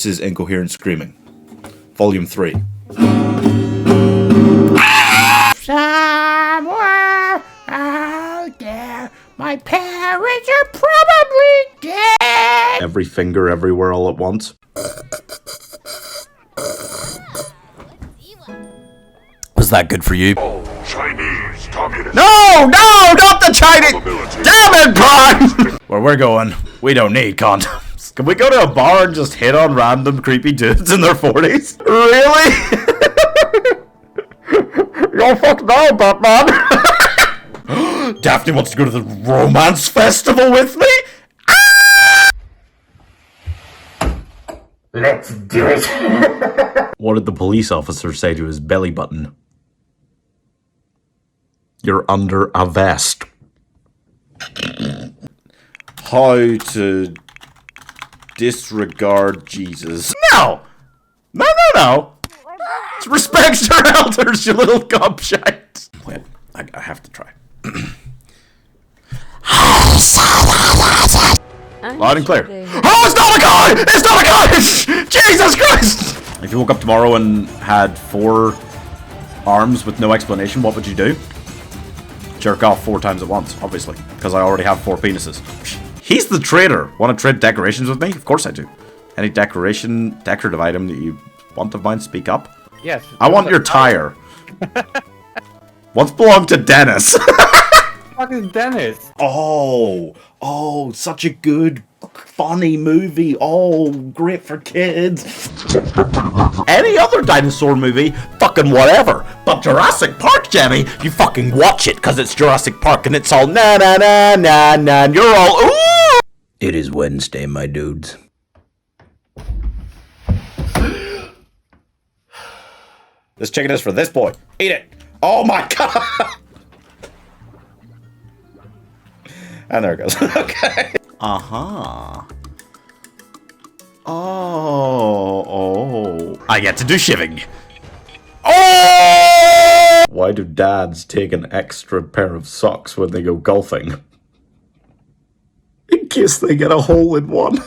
This is Incoherent Screaming, Volume 3. Somewhere out there, my parents are probably dead. Every finger everywhere all at once. Was that good for you? Chinese Communist. No, not the Chinese! Ability. Damn it, Brian! Where we're going, we don't need condoms. Can we go to a bar and just hit on random creepy dudes in their 40s? Really? You're fucked now, Batman. Daphne wants to go to the romance festival with me? Let's do it. What did the police officer say to his belly button? You're under a vest. How to disregard Jesus. No! No. Respect your elders, you little gobshite. Wait, I have to try. Loud and clear. Oh, it's not a guy! It's not a guy! Jesus Christ! If you woke up tomorrow and had 4 arms with no explanation, what would you do? Jerk off 4 times at once, obviously, because I already have 4 penises. He's the trader. Want to trade decorations with me? Of course I do. Any decorative item that you want of mine, speak up. Yes. I want your tire. Once belonged to Dennis. What is Dennis? Oh, such a good, funny movie. Oh, great for kids. Any other dinosaur movie, fucking whatever. But Jurassic Park, Jenny, you fucking watch it, because it's Jurassic Park, and it's all na na na na na, and you're all ooh. It is Wednesday, my dudes. This chicken is for this boy. Eat it. Oh my god. And there it goes. Okay. Uh-huh. Oh. I get to do shiving. Oh! Why do dads take an extra pair of socks when they go golfing? In case they get a hole in one.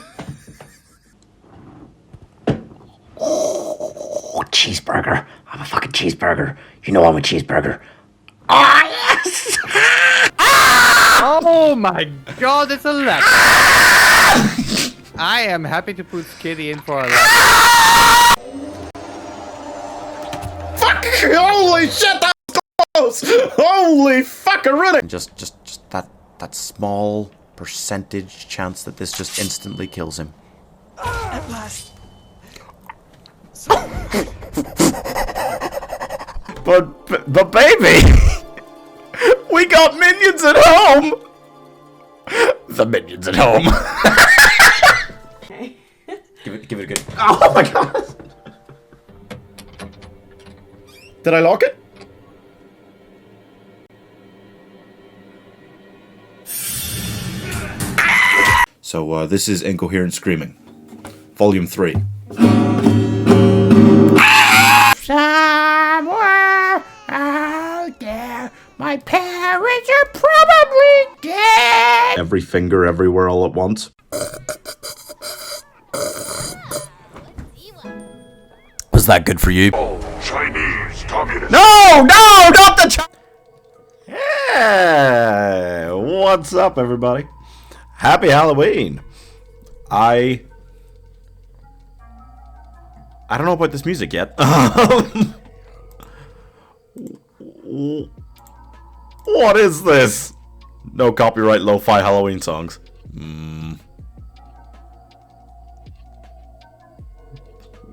Oh, cheeseburger. I'm a fucking cheeseburger. You know I'm a cheeseburger. Ah, yes! Oh my god, it's a lap. I am happy to put Kitty in for a lap. Fuck! Holy shit, that was close! Holy fuckaroo! Just that small percentage chance that this just instantly kills him. At last. But baby! We got minions at home! The minions at home. Give it a good. Oh my god! Did I lock it? So, this is Incoherent Screaming, Volume 3. Somewhere out there, my parents are probably dead. Every finger everywhere all at once. Was that good for you? Chinese Communist. No, not the Hey, what's up, everybody? Happy Halloween. I don't know about this music yet. What is this? No copyright lo-fi Halloween songs.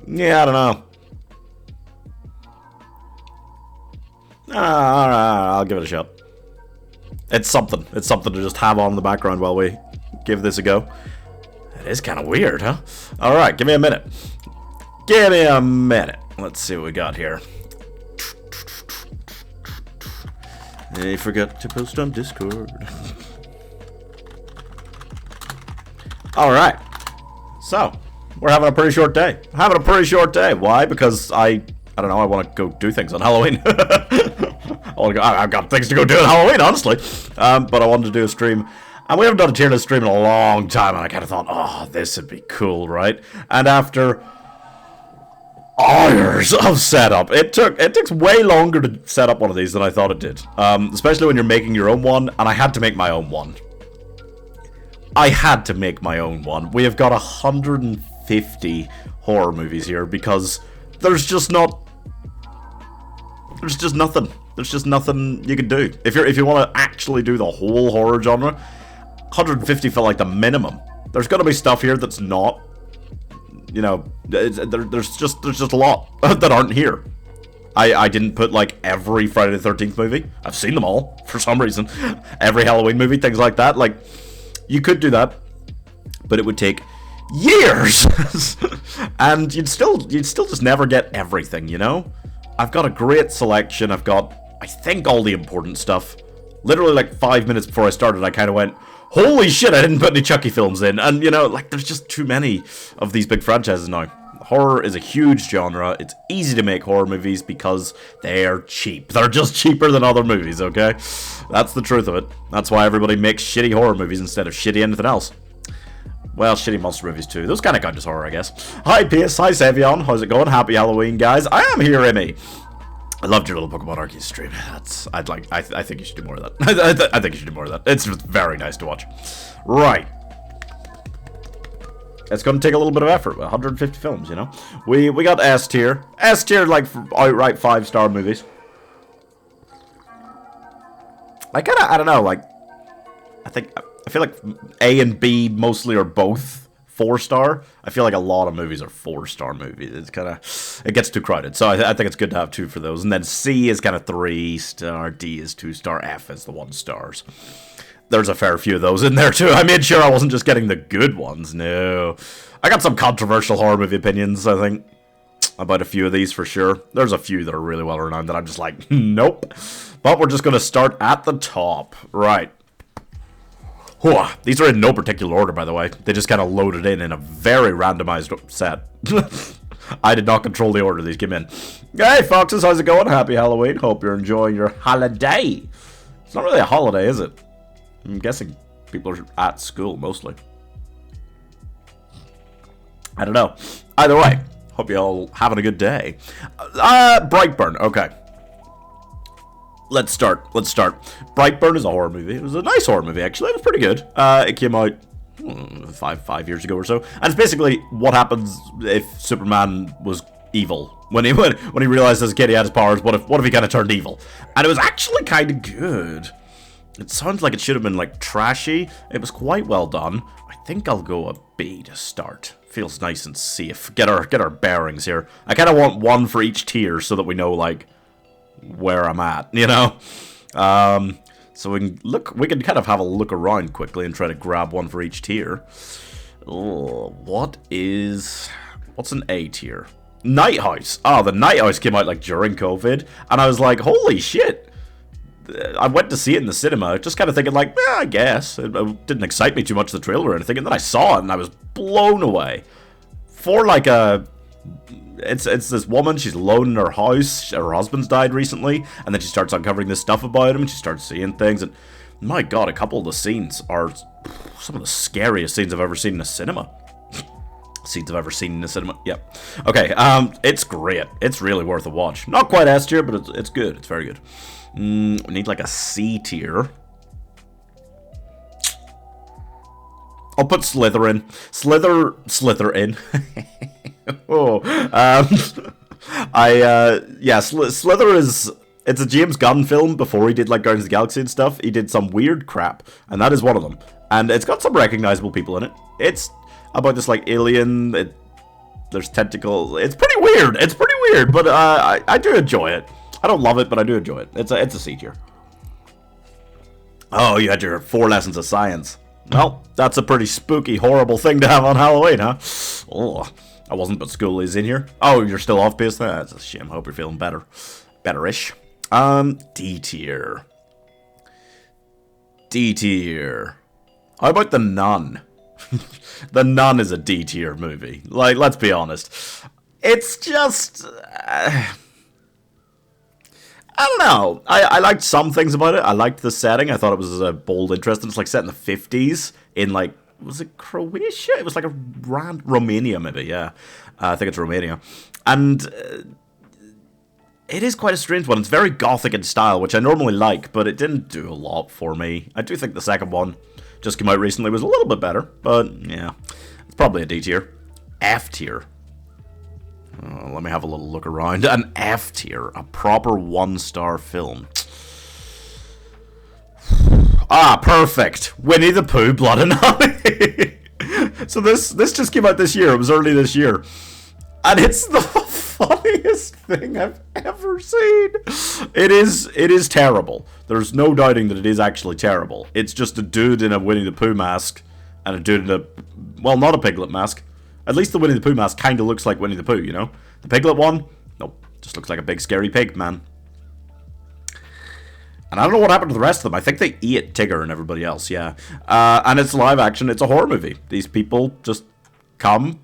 Yeah, I don't know. Alright, I'll give it a shot. It's something to just have on in the background while we give this a go. It is kind of weird, huh? Alright, give me a minute. Let's see what we got here. They forgot to post on Discord. Alright. So, we're having a pretty short day. Why? Because I don't know, I want to go do things on Halloween. I've got things to go do on Halloween, honestly. But I wanted to do a stream And we haven't done a tier list stream in a long time, and I kind of thought, oh, this would be cool, right? And after hours of setup, it takes way longer to set up one of these than I thought it did. Especially when you're making your own one, and I had to make my own one. I had to make my own one. We have got 150 horror movies here because there's just nothing. There's just nothing you can do. If you want to actually do the whole horror genre, 150 felt like the minimum. There's got to be stuff here that's not, you know, there's just a lot that aren't here. I didn't put like every Friday the 13th movie. I've seen them all for some reason. Every Halloween movie, things like that. Like, you could do that, but it would take years, and you'd still just never get everything, you know? I've got a great selection. I've got, I think, all the important stuff. Literally, like 5 minutes before I started, I kind of went, holy shit, I didn't put any Chucky films in. And, you know, like, there's just too many of these big franchises now. Horror is a huge genre. It's easy to make horror movies because they're cheap. They're just cheaper than other movies, okay? That's the truth of it. That's why everybody makes shitty horror movies instead of shitty anything else. Well, shitty monster movies too. Those kind of count as horror, I guess. Hi, Pierce. Hi, Savion. How's it going? Happy Halloween, guys. I am here, Emmy. I loved your little Pokemon Arceus stream. I think you should do more of that. I think you should do more of that. It's just very nice to watch. Right. It's going to take a little bit of effort. 150 films, you know. We got S tier. S tier, like, outright 5-star movies. I don't know, like, I feel like A and B mostly are both 4-star. I feel like a lot of movies are 4-star movies. It's kind of, it gets too crowded. So I think it's good to have 2 for those. And then C is kind of 3-star, D is 2-star, F is the 1-stars. There's a fair few of those in there too. I made sure I wasn't just getting the good ones. No. I got some controversial horror movie opinions, I think, about a few of these for sure. There's a few that are really well renowned that I'm just like, nope. But we're just going to start at the top. Right. These are in no particular order, by the way. They just kind of loaded in a very randomized set. I did not control the order these came in. Hey, Foxes, how's it going? Happy Halloween. Hope you're enjoying your holiday. It's not really a holiday, is it? I'm guessing people are at school, mostly. I don't know. Either way, hope you all having a good day. Brightburn, okay. Let's start. Brightburn is a horror movie. It was a nice horror movie, actually. It was pretty good. It came out five years ago or so. And it's basically what happens if Superman was evil. When he realized as a kid he had his powers, what if he kind of turned evil? And it was actually kind of good. It sounds like it should have been, like, trashy. It was quite well done. I think I'll go a B to start. Feels nice and safe. Get our bearings here. I kind of want 1 for each tier so that we know, like, where I'm at, you know? So we can kind of have a look around quickly and try to grab 1 for each tier. Oh, what's an A tier? Night House. Oh, the Night House came out, like, during COVID, and I was like, holy shit. I went to see it in the cinema, just kind of thinking, like, I guess. It didn't excite me too much, the trailer or anything, and then I saw it, and I was blown away. For, like, It's this woman, she's alone in her house, her husband's died recently, and then she starts uncovering this stuff about him, and she starts seeing things, and my god, a couple of the scenes are some of the scariest scenes I've ever seen in a cinema. Yep. Okay, it's great. It's really worth a watch. Not quite S tier, but it's good. It's very good. We need like a C tier. I'll put Slytherin. Slytherin. Oh, Slither is, it's a James Gunn film before he did like Guardians of the Galaxy and stuff. He did some weird crap, and that is one of them. And it's got some recognizable people in it. It's about this like alien, there's tentacles. It's pretty weird, but I do enjoy it. I don't love it, but I do enjoy it. It's a C tier. Oh, you had your 4 lessons of science. Well, that's a pretty spooky, horrible thing to have on Halloween, huh? Oh, I wasn't, but school is in here. Oh, you're still off base? That's a shame. Hope you're feeling better. Better-ish. D tier. D tier. How about The Nun? The Nun is a D tier movie. Like, let's be honest. It's just... I don't know. I liked some things about it. I liked the setting. I thought it was a bold, interesting. It's like set in the 50s in like, was it Croatia? It was like a Romania, maybe. Yeah, I think it's Romania, and it is quite a strange one. It's very gothic in style, which I normally like, but it didn't do a lot for me. I do think the second one, just came out recently, was a little bit better, but yeah, it's probably a D tier, F tier. Let me have a little look around. An F tier, a proper 1-star film. Ah, perfect. Winnie the Pooh, Blood and Honey. So this just came out this year. It was early this year, and it's the funniest thing I've ever seen. It is terrible. There's no doubting that it is actually terrible. It's just a dude in a Winnie the Pooh mask and a dude in a, well, not a Piglet mask. At least the Winnie the Pooh mask kind of looks like Winnie the Pooh, you know? The Piglet one, nope, just looks like a big scary pig, man. And I don't know what happened to the rest of them. I think they ate Tigger and everybody else, yeah. And it's live action. It's a horror movie. These people just come.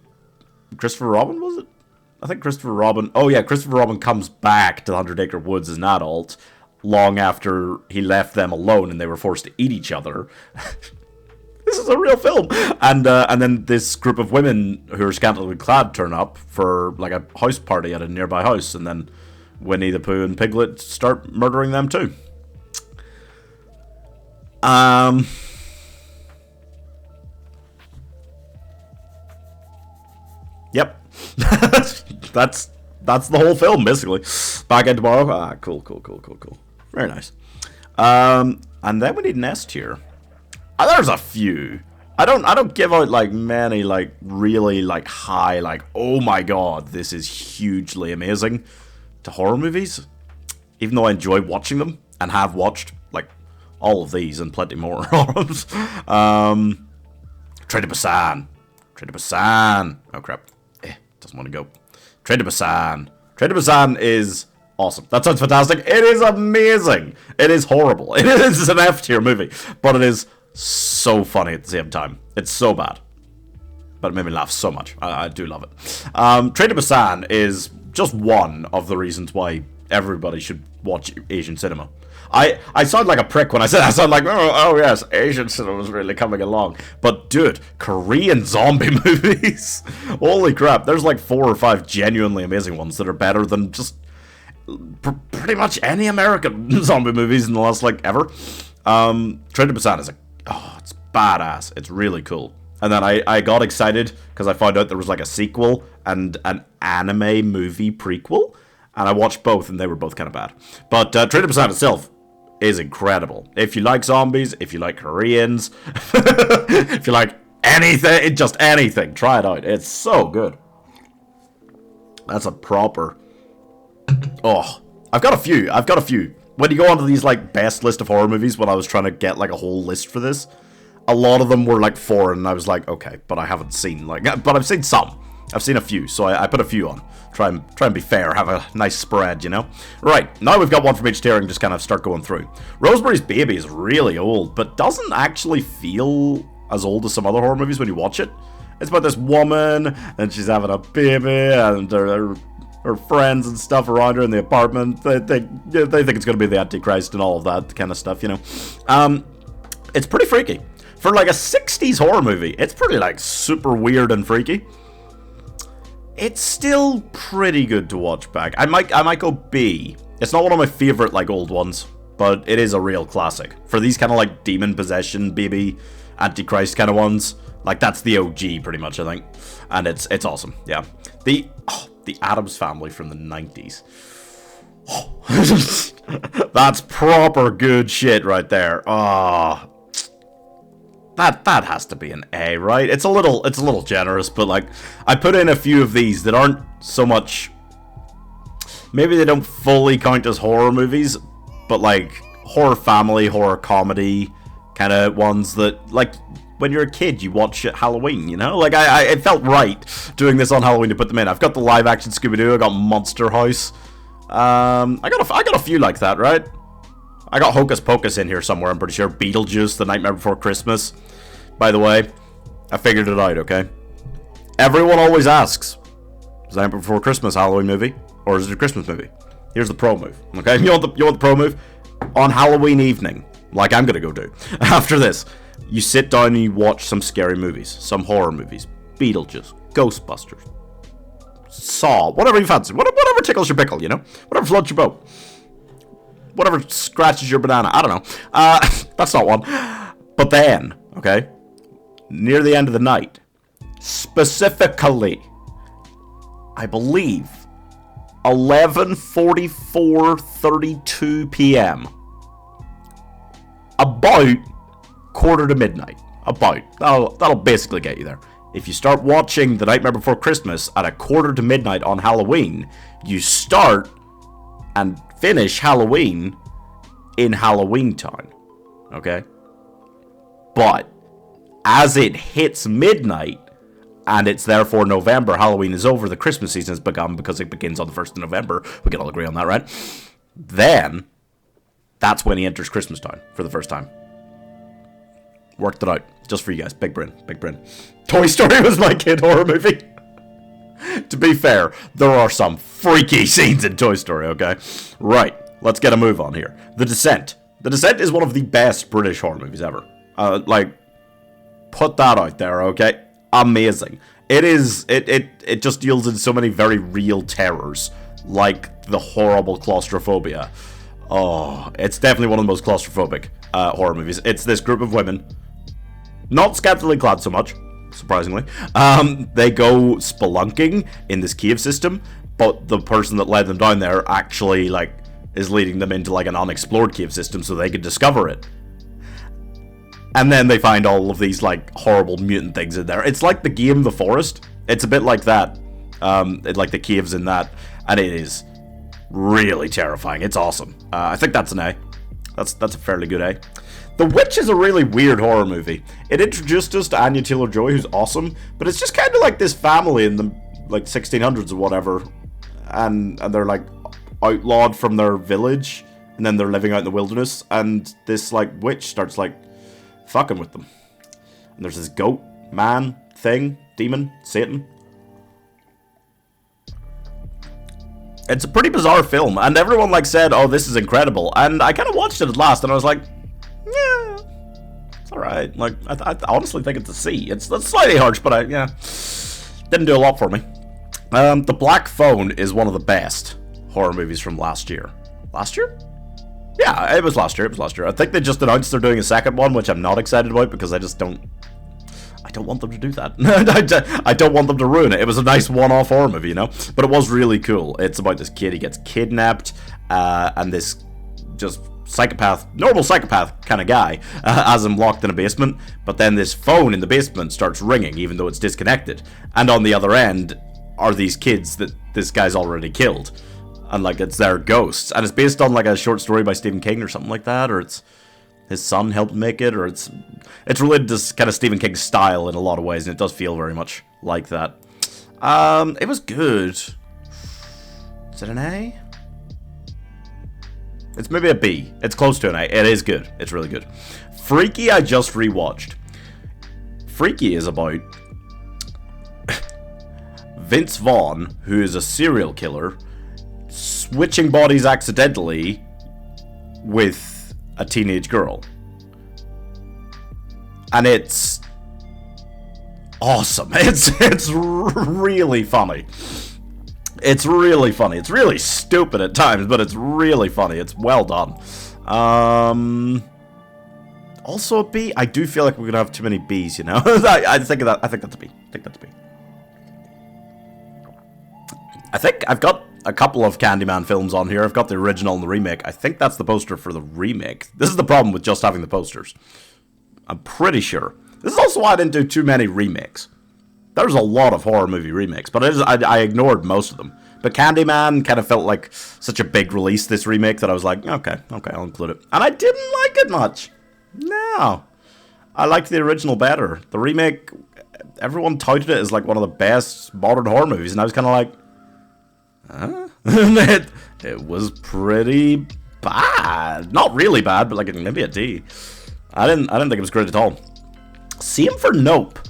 Christopher Robin, was it? I think Christopher Robin. Oh, yeah, Christopher Robin comes back to the 100 Acre Woods as an adult long after he left them alone and they were forced to eat each other. This is a real film. And then this group of women who are scantily clad turn up for like a house party at a nearby house. And then Winnie the Pooh and Piglet start murdering them too. Yep. that's the whole film, basically. Back in tomorrow. Ah, cool. Very nice. And then we need an S tier. There's a few. I don't give out like many like really like high like, oh my god, this is hugely amazing to horror movies. Even though I enjoy watching them and have watched like all of these and plenty more. Train to Busan. Oh crap. Doesn't want to go. Train to Busan. Train to Busan is awesome. That sounds fantastic. It is amazing. It is horrible. It is an F tier movie, but it is so funny at the same time. It's so bad, but it made me laugh so much. I do love it. Train to Busan is just one of the reasons why everybody should watch Asian cinema. I sound like a prick when I said that. I sound like, oh yes, Asian cinema is really coming along. But dude, Korean zombie movies, holy crap, there's like 4 or 5 genuinely amazing ones that are better than just pretty much any American zombie movies in the last like ever. Train to Busan is it's badass. It's really cool. And then I got excited because I found out there was like a sequel and an anime movie prequel. And I watched both, and they were both kind of bad. But Train to Busan itself is incredible. If you like zombies, if you like Koreans, if you like anything, just anything, try it out. It's so good. That's a proper... Oh, I've got a few. When you go onto these, like, best list of horror movies, when I was trying to get, like, a whole list for this, a lot of them were, like, foreign, and I was like, okay, but I haven't seen, like... But I've seen some. I've seen a few, so I put a few on. Try and be fair, have a nice spread, you know? Right, now we've got one from each tier and just kind of start going through. Rosemary's Baby is really old, but doesn't actually feel as old as some other horror movies when you watch it. It's about this woman, and she's having a baby, and her friends and stuff around her in the apartment. They think it's going to be the Antichrist and all of that kind of stuff, you know? It's pretty freaky. For like a 60s horror movie, it's pretty like super weird and freaky. It's still pretty good to watch back. I might go B. It's not one of my favorite like old ones, but it is a real classic. For these kind of like demon possession, baby, Antichrist kind of ones, like that's the OG pretty much, I think. And it's awesome. Yeah. The Addams Family from the 90s. That's proper good shit right there. That has to be an A, right? It's a little generous, but like I put in a few of these that aren't so much, maybe they don't fully count as horror movies, but like horror family, horror comedy kind of ones that like when you're a kid you watch at Halloween, you know? Like it felt right doing this on Halloween to put them in. I've got the live action Scooby-Doo, I got Monster House. I got a few like that, right? I got Hocus Pocus in here somewhere, I'm pretty sure. Beetlejuice, The Nightmare Before Christmas. By the way, I figured it out, okay? Everyone always asks, is The Nightmare Before Christmas a Halloween movie? Or is it a Christmas movie? Here's the pro move. Okay, you want the pro move? On Halloween evening, like I'm gonna go do after this, you sit down and you watch some scary movies, some horror movies, Beetlejuice, Ghostbusters, Saw, whatever you fancy, whatever tickles your pickle, you know, whatever floats your boat, whatever scratches your banana. I don't know. That's not one. But then, okay, near the end of the night, specifically, I believe 11:44:32 p.m. About quarter to midnight. About. That'll basically get you there. If you start watching The Nightmare Before Christmas at a quarter to midnight on Halloween, you start and finish Halloween in Halloween Town. Okay? But as it hits midnight, and it's therefore November, Halloween is over, the Christmas season has begun because it begins on the 1st of November. We can all agree on that, right? Then, that's when he enters Christmas Town for the first time. Worked it out. Just for you guys. Big brain. Big brain. Toy Story was my kid horror movie. To be fair, there are some freaky scenes in Toy Story, okay? Right. Let's get a move on here. The Descent. The Descent is one of the best British horror movies ever. Put that out there, okay? Amazing. It just deals in so many very real terrors, like the horrible claustrophobia. Oh, it's definitely one of the most claustrophobic horror movies. It's this group of women, not scantily clad so much, surprisingly. They go spelunking in this cave system, but the person that led them down there actually, is leading them into, an unexplored cave system so they can discover it. And then they find all of these, horrible mutant things in there. It's like the game The Forest. It's a bit like that. Like the caves in that. And it is really terrifying. It's awesome. I think that's an A. That's a fairly good A. The Witch is a really weird horror movie. It introduced us to Anya Taylor-Joy, who's awesome, but it's just kind of like this family in the 1600s or whatever, and they're outlawed from their village, and then they're living out in the wilderness, and this witch starts fucking with them. And there's this goat, man, thing, demon, Satan. It's a pretty bizarre film, and everyone said, "Oh, this is incredible." And I kind of watched it at last, and I was like, "Yeah, it's all right." I honestly think it's a C. It's slightly harsh, but didn't do a lot for me. The Black Phone is one of the best horror movies from last year. Last year? Yeah, it was last year. I think they just announced they're doing a second one, which I'm not excited about because I don't want them to do that. I don't want them to ruin it. It was a nice one-off horror movie, you know? But it was really cool. It's about this kid, he gets kidnapped, and this just normal psychopath kind of guy, has him locked in a basement, but then this phone in the basement starts ringing, even though it's disconnected. And on the other end are these kids that this guy's already killed. And, it's their ghosts. And it's based on, a short story by Stephen King or something like that, or it's his son helped make it, or it's related to kind of Stephen King's style in a lot of ways, and it does feel very much like that. It was good. Is it an A? It's maybe a B. It's close to an A. It is good. It's really good. Freaky, I just rewatched. Freaky is about Vince Vaughn, who is a serial killer, switching bodies accidentally with a teenage girl. And it's awesome. It's really funny. It's really funny. It's really stupid at times, but it's really funny. It's well done. Also a B. I do feel like we're gonna have too many B's, you know? I think that's a B. I think I've got a couple of Candyman films on here. I've got the original and the remake. I think that's the poster for the remake. This is the problem with just having the posters. I'm pretty sure. This is also why I didn't do too many remakes. There's a lot of horror movie remakes, but I ignored most of them. But Candyman kind of felt like such a big release, this remake, that I was like, okay, I'll include it. And I didn't like it much. No. I liked the original better. The remake, everyone touted it as one of the best modern horror movies, and I was kind of like, huh? it was pretty bad. Not really bad, but maybe a D. I didn't think it was great at all. Same for Nope.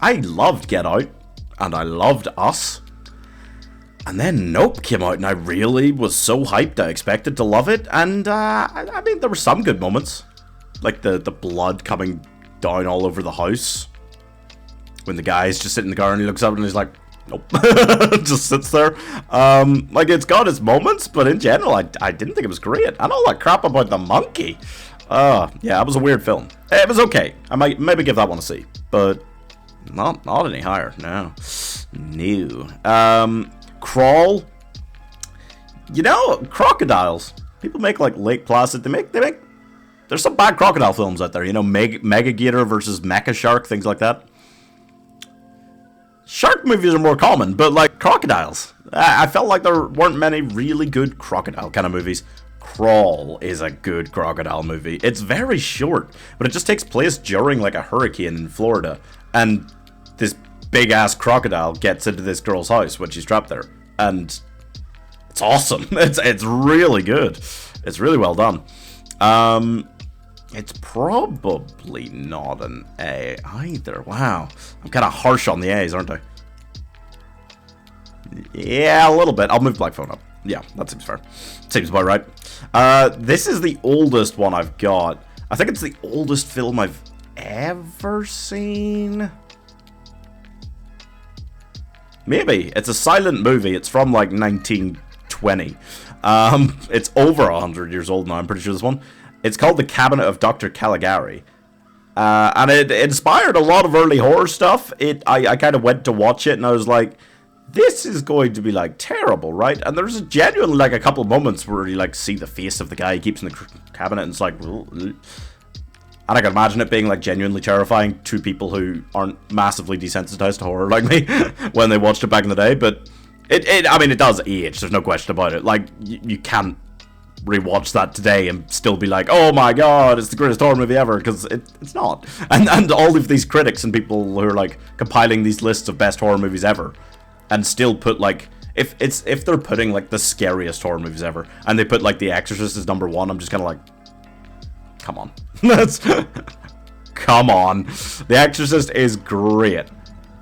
I loved Get Out, and I loved Us. And then Nope came out, and I really was so hyped. I expected to love it, and I mean, there were some good moments. Like the blood coming down all over the house. When the guy's just sitting in the car and he looks up and he's like, nope. Just sits there. Like, it's got its moments, but in general, I didn't think it was great. And all that crap about the monkey. Yeah, it was a weird film. It was okay. I might maybe give that one a C. But not any higher. No. Crawl. You know, crocodiles. People make, like, Lake Placid. They make... There's some bad crocodile films out there. You know, Megagator versus Mecha Shark, things like that. Shark movies are more common, but like crocodiles, I felt like there weren't many really good crocodile kind of movies. Crawl is a good crocodile movie. It's very short, but it just takes place during like a hurricane in Florida, and this big ass crocodile gets into this girl's house when she's trapped there, and it's awesome. It's really good. It's really well done. It's probably not an A either. Wow. I'm kind of harsh on the A's, aren't I? Yeah, a little bit. I'll move Black Phone up. Yeah, that seems fair. Seems about right. This is the oldest one I've got. I think it's the oldest film I've ever seen. Maybe. It's a silent movie. It's from like 1920. It's over 100 years old now, I'm pretty sure, this one. It's called The Cabinet of Dr. Caligari. And it inspired a lot of early horror stuff. I kind of went to watch it and I was like, this is going to be like terrible, right? And there's genuinely like a couple of moments where you like see the face of the guy he keeps in the cabinet and it's like... And I can imagine it being like genuinely terrifying to people who aren't massively desensitized to horror like me when they watched it back in the day. But I mean, it does age, there's no question about it. Like, you can't rewatch that today and still be like, oh my god, it's the greatest horror movie ever, because it's not. And all of these critics and people who are like compiling these lists of best horror movies ever and still put like, if they're putting like the scariest horror movies ever and they put like The Exorcist as #1, I'm just kind of like, come on. Come on. The Exorcist is great,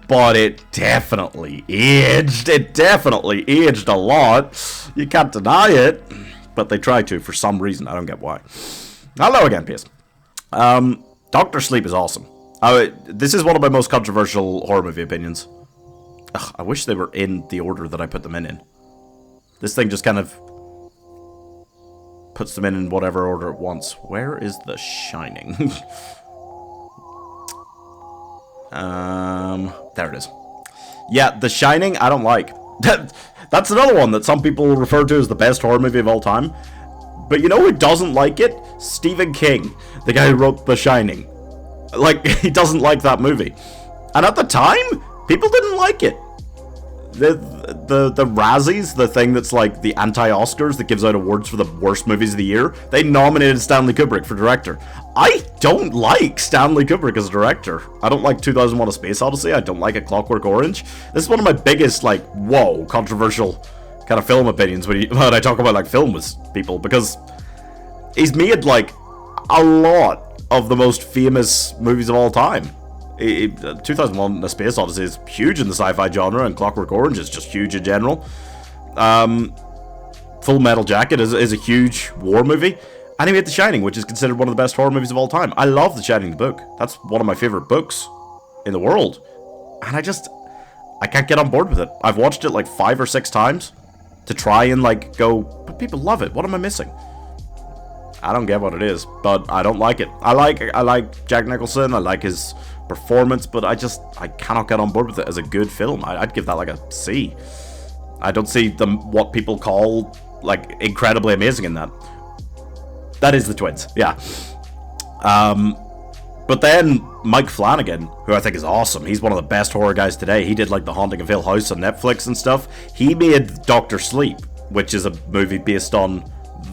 but it definitely aged. It definitely aged a lot. You can't deny it. But they try to for some reason. I don't get why. Hello again, PS. Doctor Sleep is awesome. This is one of my most controversial horror movie opinions. Ugh, I wish they were in the order that I put them in. This thing just kind of puts them in whatever order it wants. Where is The Shining? There it is. Yeah, The Shining, I don't like. That's another one that some people refer to as the best horror movie of all time. But you know who doesn't like it? Stephen King, the guy who wrote The Shining. Like, he doesn't like that movie. And at the time, people didn't like it. The Razzies, the thing that's like the anti-Oscars that gives out awards for the worst movies of the year, they nominated Stanley Kubrick for director. I don't like Stanley Kubrick as a director. I don't like 2001: A Space Odyssey. I don't like A Clockwork Orange. This is one of my biggest, like, whoa, controversial kind of film opinions when I talk about, like, film with people, because he's made, like, a lot of the most famous movies of all time. 2001: A Space Odyssey is huge in the sci-fi genre, and Clockwork Orange is just huge in general. Full Metal Jacket is a huge war movie. And he made The Shining, which is considered one of the best horror movies of all time. I love The Shining, the book. That's one of my favorite books in the world. And I can't get on board with it. I've watched it like 5 or 6 times to try and like go, but people love it. What am I missing? I don't get what it is, but I don't like it. I like Jack Nicholson. I like his performance, but I cannot get on board with it as a good film. I'd give that like a C. I don't see what people call like incredibly amazing in that. That is The Twins, yeah. But then Mike Flanagan, who I think is awesome, he's one of the best horror guys today. He did like The Haunting of Hill House on Netflix and stuff. He made Doctor Sleep, which is a movie based on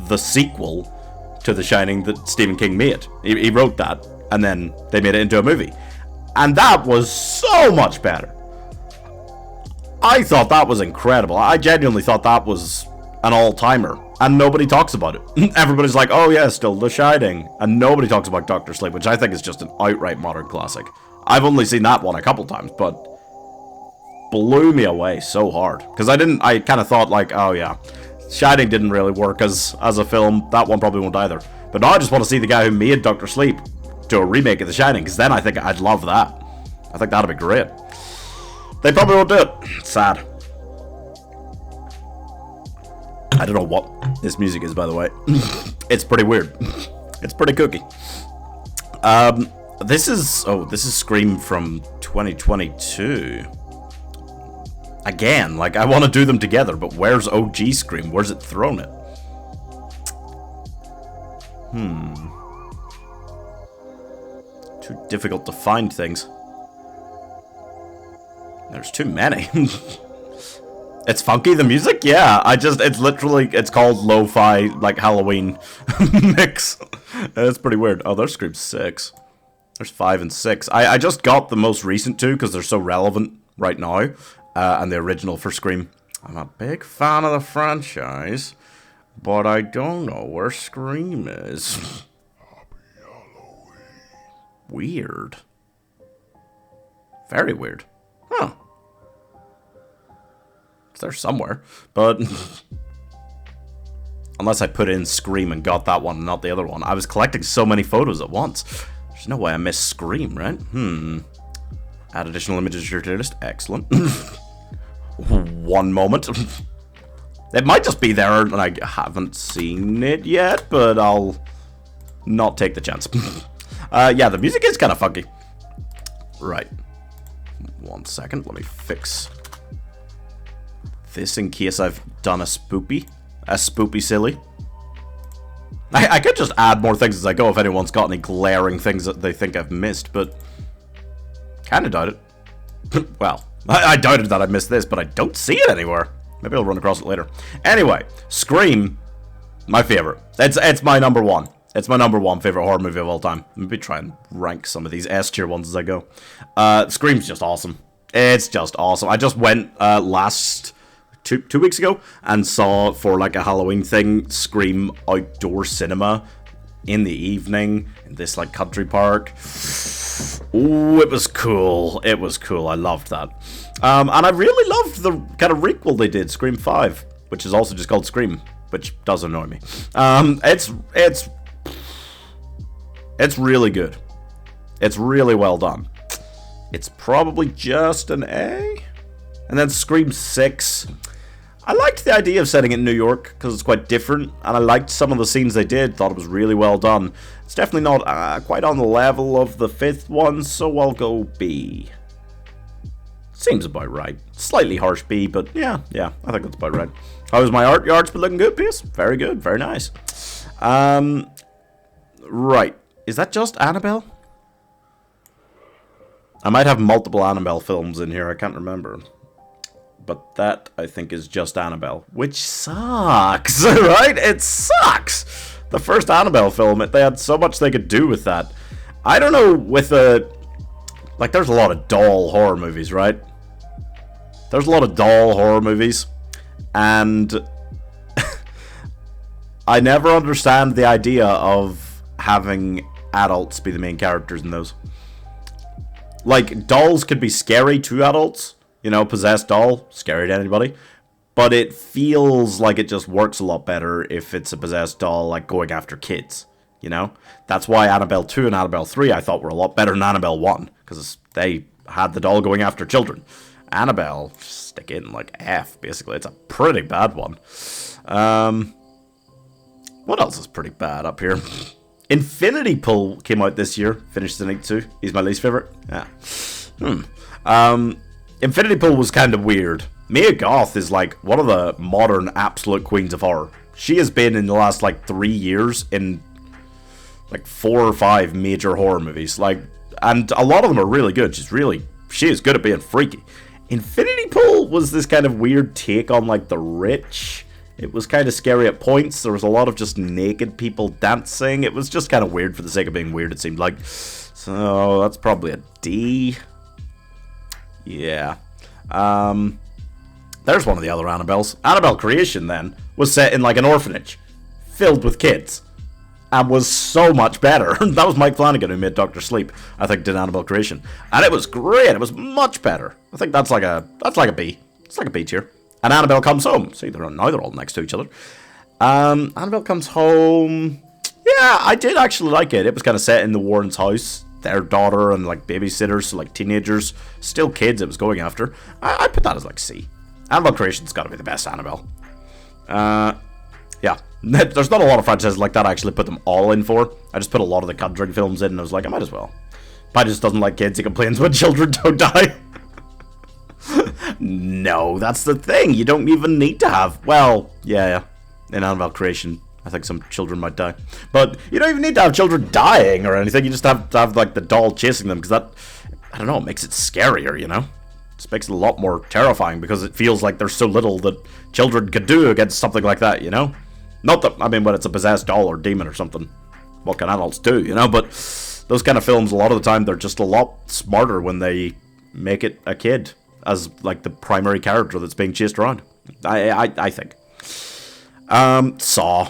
the sequel to The Shining that Stephen King made. He wrote that, and then they made it into a movie. And that was so much better. I thought that was incredible. I genuinely thought that was an all-timer. And nobody talks about it. Everybody's like, oh yeah, still The Shining. And nobody talks about Doctor Sleep, which I think is just an outright modern classic. I've only seen that one a couple times, but blew me away so hard. Because I kind of thought like, oh yeah, Shining didn't really work as a film. That one probably won't either. But now I just want to see the guy who made Dr. Sleep do a remake of The Shining, because then I think I'd love that. I think that'd be great. They probably won't do it. It's sad. I don't know what this music is, by the way. It's pretty weird. It's pretty kooky. This is Scream from 2022. Again, like, I want to do them together, but where's OG Scream? Where's it thrown it? Too difficult to find things. There's too many. It's funky, the music? Yeah, it's called lo-fi, like, Halloween mix. It's pretty weird. Oh, there's Scream 6. There's 5 and 6. I just got the most recent two, because they're so relevant right now. And the original for Scream. I'm a big fan of the franchise, but I don't know where Scream is. Weird. Very weird. Huh. It's there somewhere, but unless I put in Scream and got that one and not the other one. I was collecting so many photos at once. There's no way I missed Scream, right? Add additional images to your tier list. Excellent. One moment. It might just be there and I haven't seen it yet, but I'll not take the chance. Yeah, the music is kind of funky. Right. 1 second. Let me fix this in case I've done a spoopy silly. I could just add more things as I go if anyone's got any glaring things that they think I've missed, but kind of doubt it. Well, I doubted that I missed this, but I don't see it anywhere. Maybe I'll run across it later. Anyway, Scream, my favorite. It's my number one. It's my number one favorite horror movie of all time. Maybe try and rank some of these S tier ones as I go. Scream's just awesome. It's just awesome. I just went last two weeks ago and saw, for like a Halloween thing, Scream outdoor cinema in the evening in this like country park. Ooh, it was cool. It was cool. I loved that. And I really loved the kind of requel they did, Scream 5, which is also just called Scream, which does annoy me. It's really good. It's really well done. It's probably just an A. And then Scream 6. I liked the idea of setting it in New York because it's quite different, and I liked some of the scenes they did. Thought it was really well done. It's definitely not quite on the level of the 5th one, so I'll go B. Seems about right. Slightly harsh B, but yeah, I think that's about right. How was my art? Your art's been looking good, Piers? Very good, very nice. Right. Is that just Annabelle? I might have multiple Annabelle films in here, I can't remember. But that, I think, is just Annabelle. Which sucks, right? It sucks! The first Annabelle film, they had so much they could do with that. I don't know, with like, there's a lot of doll horror movies, right? There's a lot of doll horror movies. And I never understand the idea of having adults be the main characters in those. Like, dolls could be scary to adults. You know, possessed doll, scary to anybody. But it feels like it just works a lot better if it's a possessed doll, like, going after kids. You know? That's why Annabelle 2 and Annabelle 3 I thought were a lot better than Annabelle 1. Because they had the doll going after children. Annabelle, stick it in, like, F, basically. It's a pretty bad one. What else is pretty bad up here? Infinity Pool came out this year. Finished in 82. He's my least favorite. Yeah. Infinity Pool was kind of weird. Mia Goth is like one of the modern absolute queens of horror. She has been in the last like 3 years in like 4 or 5 major horror movies. Like, and a lot of them are really good. She is good at being freaky. Infinity Pool was this kind of weird take on like the rich. It was kind of scary at points. There was a lot of just naked people dancing. It was just kind of weird for the sake of being weird, it seemed like. So that's probably a D. Yeah. There's one of the other Annabelles. Annabelle Creation, then, was set in like an orphanage, filled with kids. and was so much better. That was Mike Flanagan who made Dr. Sleep, I think, did Annabelle Creation. And it was great. It was much better. I think that's like a B. It's like a B tier. And Annabelle Comes Home. See, now they're all next to each other. Annabelle Comes Home. Yeah, I did actually like it. It was kind of set in the Warrens' house. Their daughter and like babysitters, so like teenagers, still kids it was going after. I put that as like C. Annabelle Creation's got to be the best Annabelle. Yeah. There's not a lot of franchises like that I actually put them all in for. I just put a lot of the Conjuring films in and I was like, I might as well. Pi just doesn't like kids. He complains when children don't die. No, that's the thing. You don't even need to have... Well, yeah. In Annabelle Creation, I think some children might die. But you don't even need to have children dying or anything. You just have to have, like, the doll chasing them. Because that, I don't know, it makes it scarier, you know? It makes it a lot more terrifying because it feels like there's so little that children could do against something like that, you know? Not that, I mean, when it's a possessed doll or demon or something, what can adults do, you know? But those kind of films, a lot of the time, they're just a lot smarter when they make it a kid as, like, the primary character that's being chased around. I think. Saw.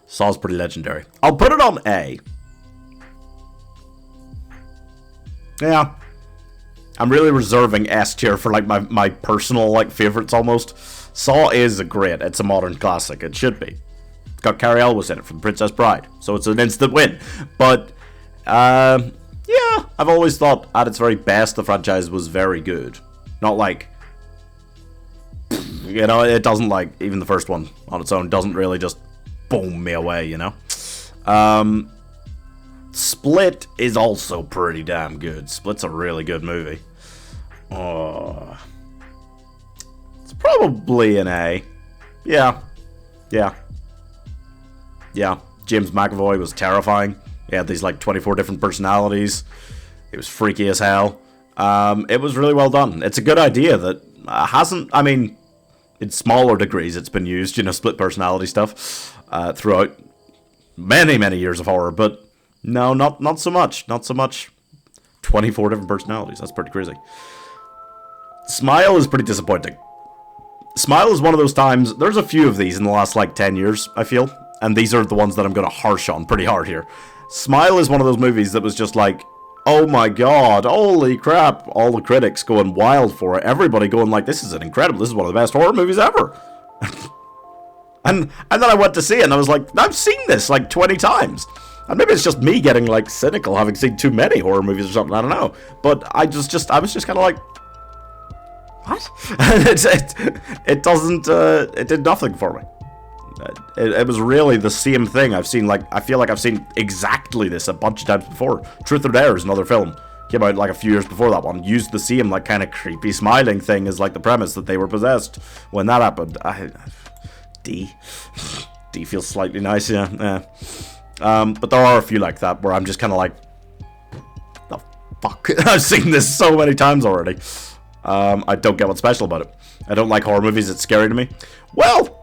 Saw's pretty legendary. I'll put it on A. Yeah. I'm really reserving S tier for, like, my personal, like, favorites almost. Saw is great. It's a modern classic. It should be. It's got Cary Elwes in it from Princess Bride, so it's an instant win. But, yeah, I've always thought at its very best the franchise was very good. Not like, you know, it doesn't like, even the first one on its own doesn't really just boom me away, you know? Split is also pretty damn good. Split's a really good movie. Oh... Probably an A. Yeah. James McAvoy was terrifying. He had these like 24 different personalities. It was freaky as hell. It was really well done. It's a good idea that hasn't, I mean, in smaller degrees it's been used, you know, split personality stuff throughout many years of horror, but no, not so much. Not so much. 24 different personalities. That's pretty crazy. Smile is pretty disappointing. Smile is one of those times, there's a few of these in the last, like, 10 years, I feel. And these are the ones that I'm going to harsh on pretty hard here. Smile is one of those movies that was just like, oh my god, holy crap. All the critics going wild for it. Everybody going like, this is one of the best horror movies ever. and then I went to see it and I was like, I've seen this like 20 times. And maybe it's just me getting, like, cynical, having seen too many horror movies or something, I don't know. But I was just kind of like, what? it doesn't, it did nothing for me. It was really the same thing I've seen, like, I feel like I've seen exactly this a bunch of times before. Truth or Dare is another film. Came out, like, a few years before that one. Used the same, like, kind of creepy smiling thing as, like, the premise that they were possessed when that happened. D feels slightly nice, yeah. But there are a few like that where I'm just kind of like, the fuck? I've seen this so many times already. I don't get what's special about it. I don't like horror movies. It's scary to me. Well,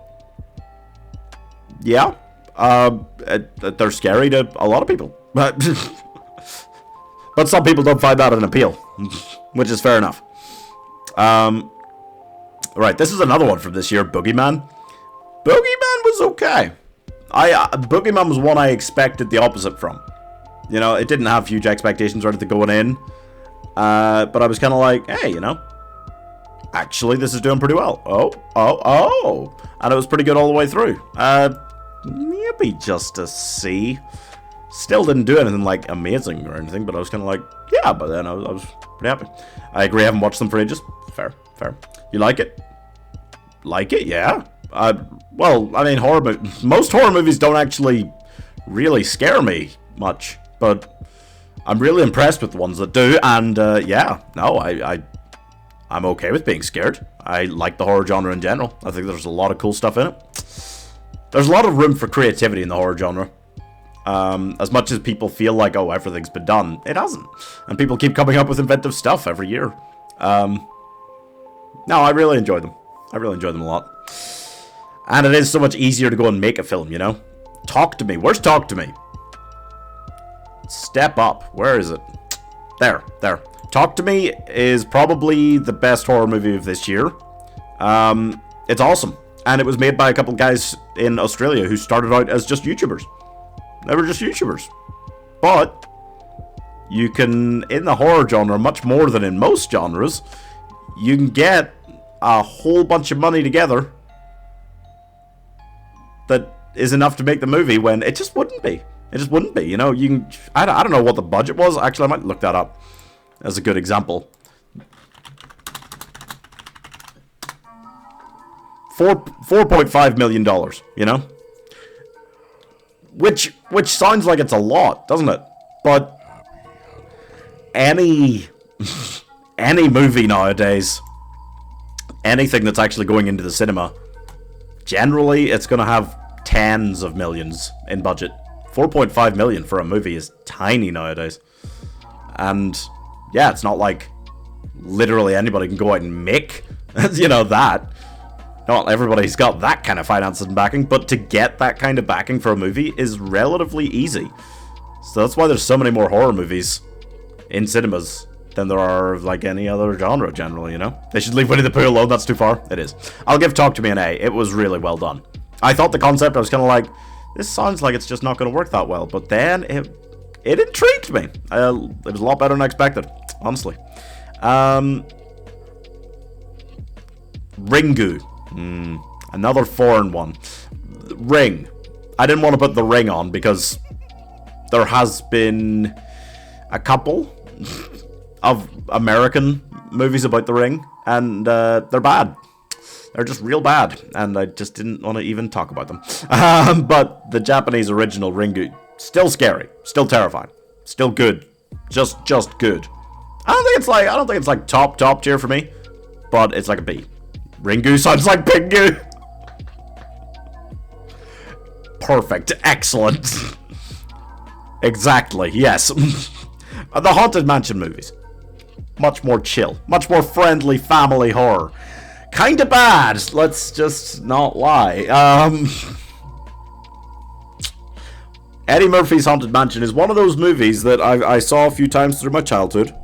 yeah. They're scary to a lot of people. But some people don't find that an appeal. Which is fair enough. Right, this is another one from this year. Boogeyman. Boogeyman was okay. Boogeyman was one I expected the opposite from. You know, it didn't have huge expectations or anything going in. But I was kind of like, hey, you know, actually, this is doing pretty well. Oh. And it was pretty good all the way through. Maybe just a C. Still didn't do anything, like, amazing or anything, but I was kind of like, yeah, but then I was pretty happy. I agree, I haven't watched them for ages. Fair. You like it? Like it, yeah. Well, I mean, most horror movies don't actually really scare me much, but I'm really impressed with the ones that do, and yeah, no, I'm okay with being scared. I like the horror genre in general. I think there's a lot of cool stuff in it. There's a lot of room for creativity in the horror genre. As much as people feel like, oh, everything's been done, it hasn't. And people keep coming up with inventive stuff every year. No, I really enjoy them. I really enjoy them a lot. And it is so much easier to go and make a film, you know? Talk to Me. Where's Talk to Me? Step Up. Where is it? There. Talk to Me is probably the best horror movie of this year. It's awesome. And it was made by a couple guys in Australia who started out as just YouTubers. They were just YouTubers. But you can, in the horror genre, much more than in most genres, you can get a whole bunch of money together that is enough to make the movie when it just wouldn't be. It just wouldn't be, you know. You can, I don't know what the budget was. Actually, I might look that up as a good example. $4.5 million, you know? Which sounds like it's a lot, doesn't it? But any movie nowadays, anything that's actually going into the cinema, generally it's going to have tens of millions in budget. 4.5 million for a movie is tiny nowadays. And yeah, it's not like literally anybody can go out and make, you know, that. Not everybody's got that kind of finances and backing, but to get that kind of backing for a movie is relatively easy. So that's why there's so many more horror movies in cinemas than there are like any other genre generally, you know? They should leave Winnie the Pooh alone, that's too far. It is. I'll give Talk to Me an A. It was really well done. I thought the concept, I was kind of like, this sounds like it's just not going to work that well, but then it intrigued me. It was a lot better than I expected, honestly. Ringu. Another foreign one. Ring. I didn't want to put The Ring on because there has been a couple of American movies about The Ring, and they're bad. They're just real bad, and I just didn't want to even talk about them. But the Japanese original Ringu, still scary, still terrifying, still good, just good. I don't think it's like top tier for me, but it's like a B. Ringu sounds like Pingu. Perfect, excellent. Exactly, yes. The Haunted Mansion movies, much more chill, much more friendly family horror. Kinda bad, let's just not lie. Eddie Murphy's Haunted Mansion is one of those movies that I saw a few times through my childhood.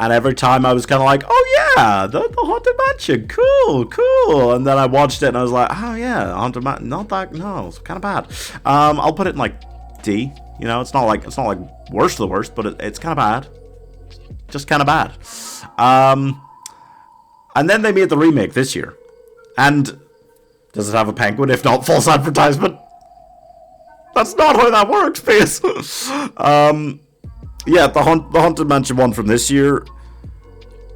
And every time I was kind of like, oh yeah, the Haunted Mansion, cool. And then I watched it and I was like, oh yeah, Haunted Mansion, not that, no, it's kind of bad. I'll put it in like D, you know, it's not like worst of the worst, but it's kind of bad. Just kind of bad. And then they made the remake this year. And does it have a penguin? If not, false advertisement. That's not how that works, please. Yeah, the Haunted Mansion one from this year,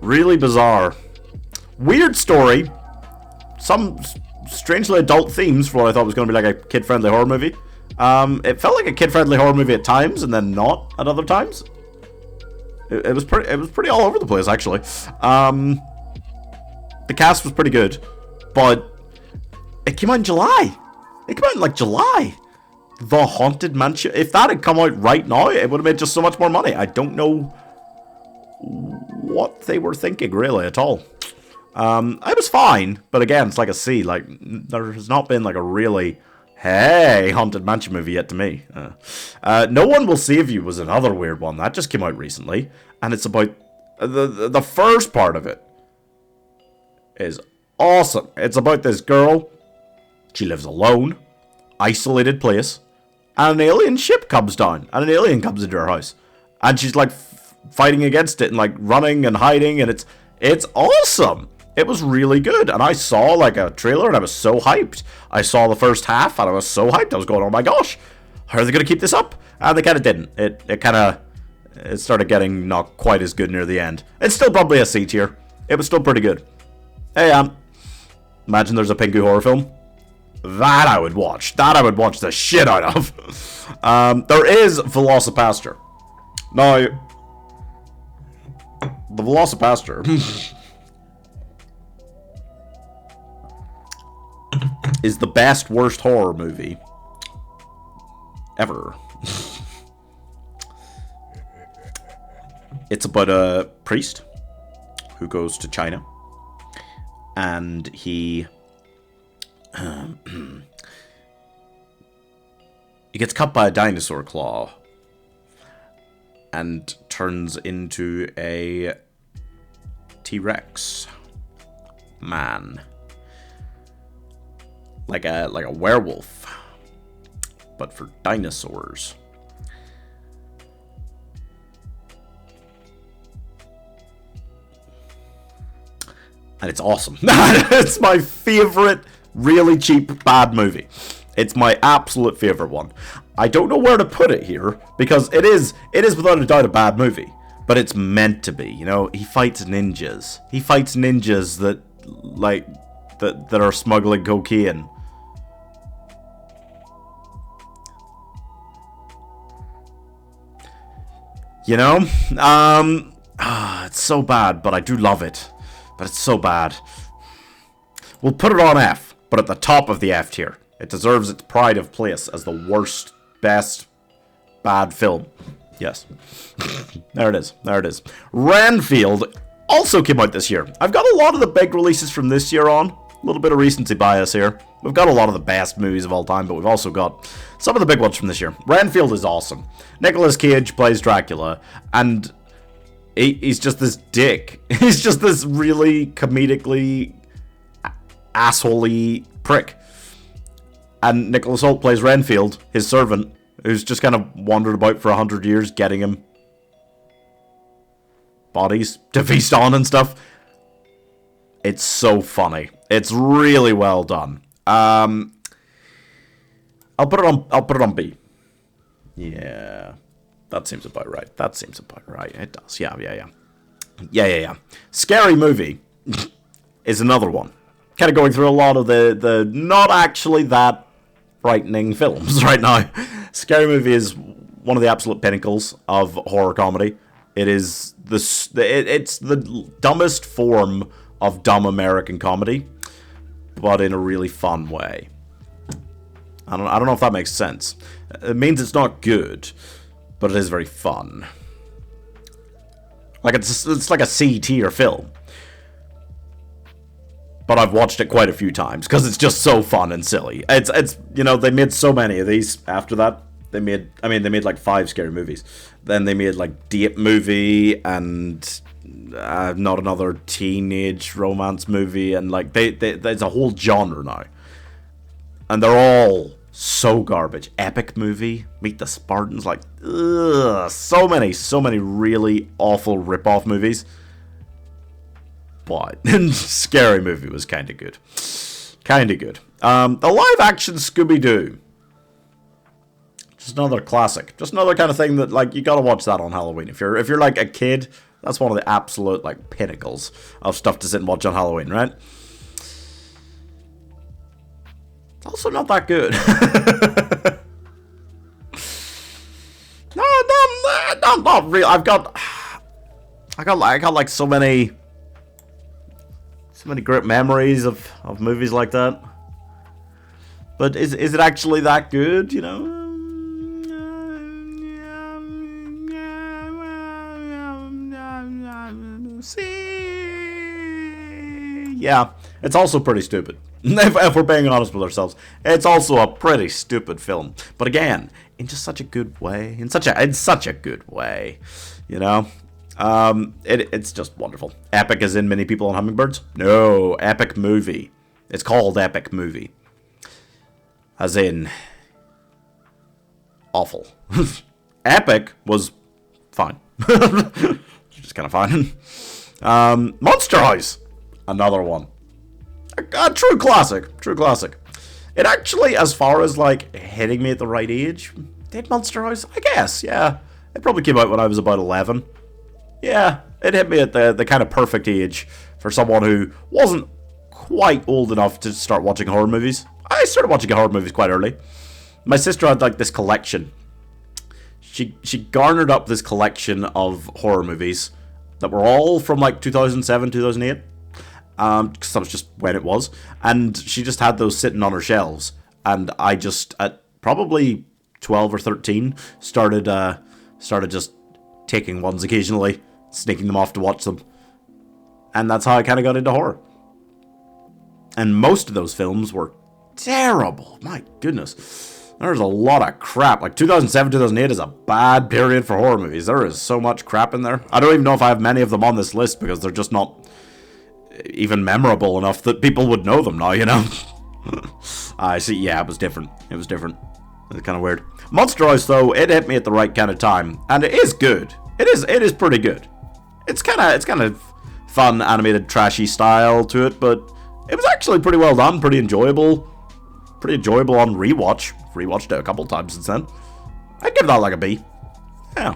really bizarre. Weird story. Some strangely adult themes for what I thought was going to be like a kid-friendly horror movie. It felt like a kid-friendly horror movie at times, and then not at other times. It was pretty all over the place, actually. The cast was pretty good, but it came out in July. It came out in like July. The Haunted Mansion. If that had come out right now, it would have made just so much more money. I don't know what they were thinking, really, at all. It was fine, but again, it's like a C. Like, there has not been like a really, hey, Haunted Mansion movie yet to me. No One Will Save You was another weird one. That just came out recently, and it's about the first part of it is awesome. It's about this girl. She lives alone, isolated place, and an alien ship comes down, and an alien comes into her house, and she's like fighting against it and like running and hiding, and it's awesome. It was really good, and I saw like a trailer and I was so hyped. I saw the first half and I was so hyped. I was going, oh my gosh, how are they going to keep this up? And they kind of didn't. It started getting not quite as good near the end. It's still probably a C tier. It was still pretty good. Hey, imagine there's a Pingu horror film. That I would watch. That I would watch the shit out of. There is Velocipaster. Now, the Velocipaster is the best worst horror movie ever. It's about a priest who goes to China, and he gets cut by a dinosaur claw and turns into a T-Rex man. like a werewolf, but for dinosaurs. And it's awesome. It's my favorite really cheap bad movie. It's my absolute favorite one. I don't know where to put it here because it is without a doubt a bad movie, but it's meant to be. You know, he fights ninjas. He fights ninjas that that are smuggling cocaine. You know, it's so bad, but I do love it. But it's so bad. We'll put it on F, but at the top of the F tier. It deserves its pride of place as the worst, best, bad film. Yes. There it is. There it is. Renfield also came out this year. I've got a lot of the big releases from this year on. A little bit of recency bias here. We've got a lot of the best movies of all time, but we've also got some of the big ones from this year. Renfield is awesome. Nicolas Cage plays Dracula, and he's just this dick. He's just this really comedically asshole-y prick. And Nicholas Hoult plays Renfield, his servant, who's just kind of wandered about for 100 years getting him bodies to feast on and stuff. It's so funny. It's really well done. I'll put it on B. Yeah. That seems about right. That seems about right. It does. Yeah. Scary Movie is another one. Kind of going through a lot of the not actually that frightening films right now. Scary Movie is one of the absolute pinnacles of horror comedy. It is it's the dumbest form of dumb American comedy, but in a really fun way. I don't know if that makes sense. It means it's not good, but it is very fun. Like it's like a C tier film. But I've watched it quite a few times because it's just so fun and silly. It's you know, they made so many of these after that. They made like 5 Scary Movies. Then they made like Date Movie and not another teenage romance movie, and like there's a whole genre now. And they're all so garbage. Epic Movie, Meet the Spartans, like ugh, so many really awful rip-off movies. But Scary Movie was kind of good. The live-action Scooby-Doo. Just another classic. Just another kind of thing that, like, you gotta watch that on Halloween. If you're like a kid, that's one of the absolute, like, pinnacles of stuff to sit and watch on Halloween, right? It's also not that good. Not real. I got like so many great memories of movies like that. But is it actually that good, you know? Yeah, it's also pretty stupid. If we're being honest with ourselves, it's also a pretty stupid film. But again, in just such a good way, in such a good way, you know. It's just wonderful. Epic as in many people on hummingbirds? No, Epic Movie. It's called Epic Movie. As in awful. Epic was fine. Just kind of fine. Monster House. Another one. A true classic. It actually, as far as like hitting me at the right age, did Monster House? I guess, yeah. It probably came out when I was about 11. Yeah, it hit me at the kind of perfect age for someone who wasn't quite old enough to start watching horror movies. I started watching horror movies quite early. My sister had like this collection. She garnered up this collection of horror movies that were all from like 2007, 2008. Because that was just when it was. And she just had those sitting on her shelves. And I just, at probably 12 or 13, started just taking ones occasionally, sneaking them off to watch them. And that's how I kind of got into horror. And most of those films were terrible. My goodness. There's a lot of crap. Like 2007, 2008 is a bad period for horror movies. There is so much crap in there. I don't even know if I have many of them on this list because they're just not even memorable enough that people would know them now, you know. I see. Yeah, it was different. It was different. It was kind of weird. Monster House, though, it hit me at the right kind of time, and it is good. It is pretty good. It's kind of fun, animated, trashy style to it, but it was actually pretty well done, pretty enjoyable. Pretty enjoyable on rewatch. Rewatched it a couple times since then. I'd give that like a B. Yeah.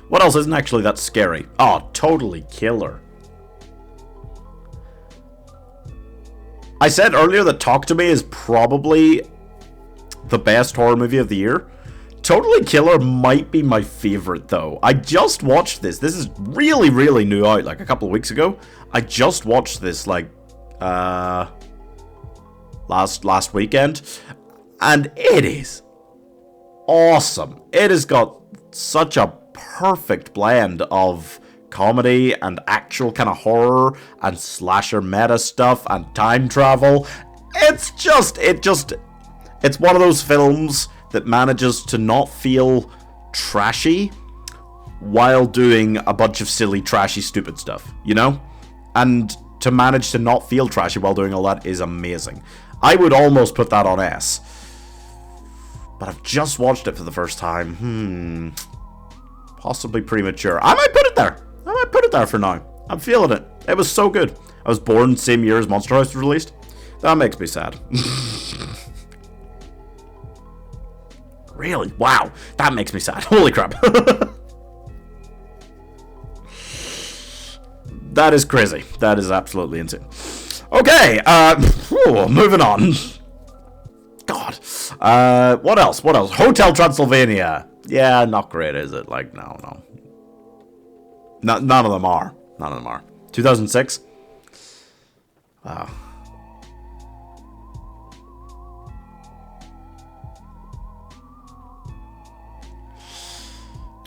What else isn't actually that scary? Oh, Totally Killer. I said earlier that Talk to Me is probably the best horror movie of the year. Totally Killer might be my favorite, though. I just watched this. This is really, really new out, like a couple of weeks ago. I just watched this, like, last weekend, and it is awesome. It has got such a perfect blend of comedy and actual kind of horror and slasher meta stuff and time travel. It's one of those films that manages to not feel trashy while doing a bunch of silly, trashy, stupid stuff, you know? And to manage to not feel trashy while doing all that is amazing. I would almost put that on S. But I've just watched it for the first time. Possibly premature. I might put it there. I might put it there for now. I'm feeling it. It was so good. I was born the same year as Monster House was released. That makes me sad. Really? Wow. That makes me sad. Holy crap. That is crazy. That is absolutely insane. Okay, moving on. God. What else? What else? Hotel Transylvania. Yeah, not great, is it? Like, no. None of them are. None of them are. 2006? Wow.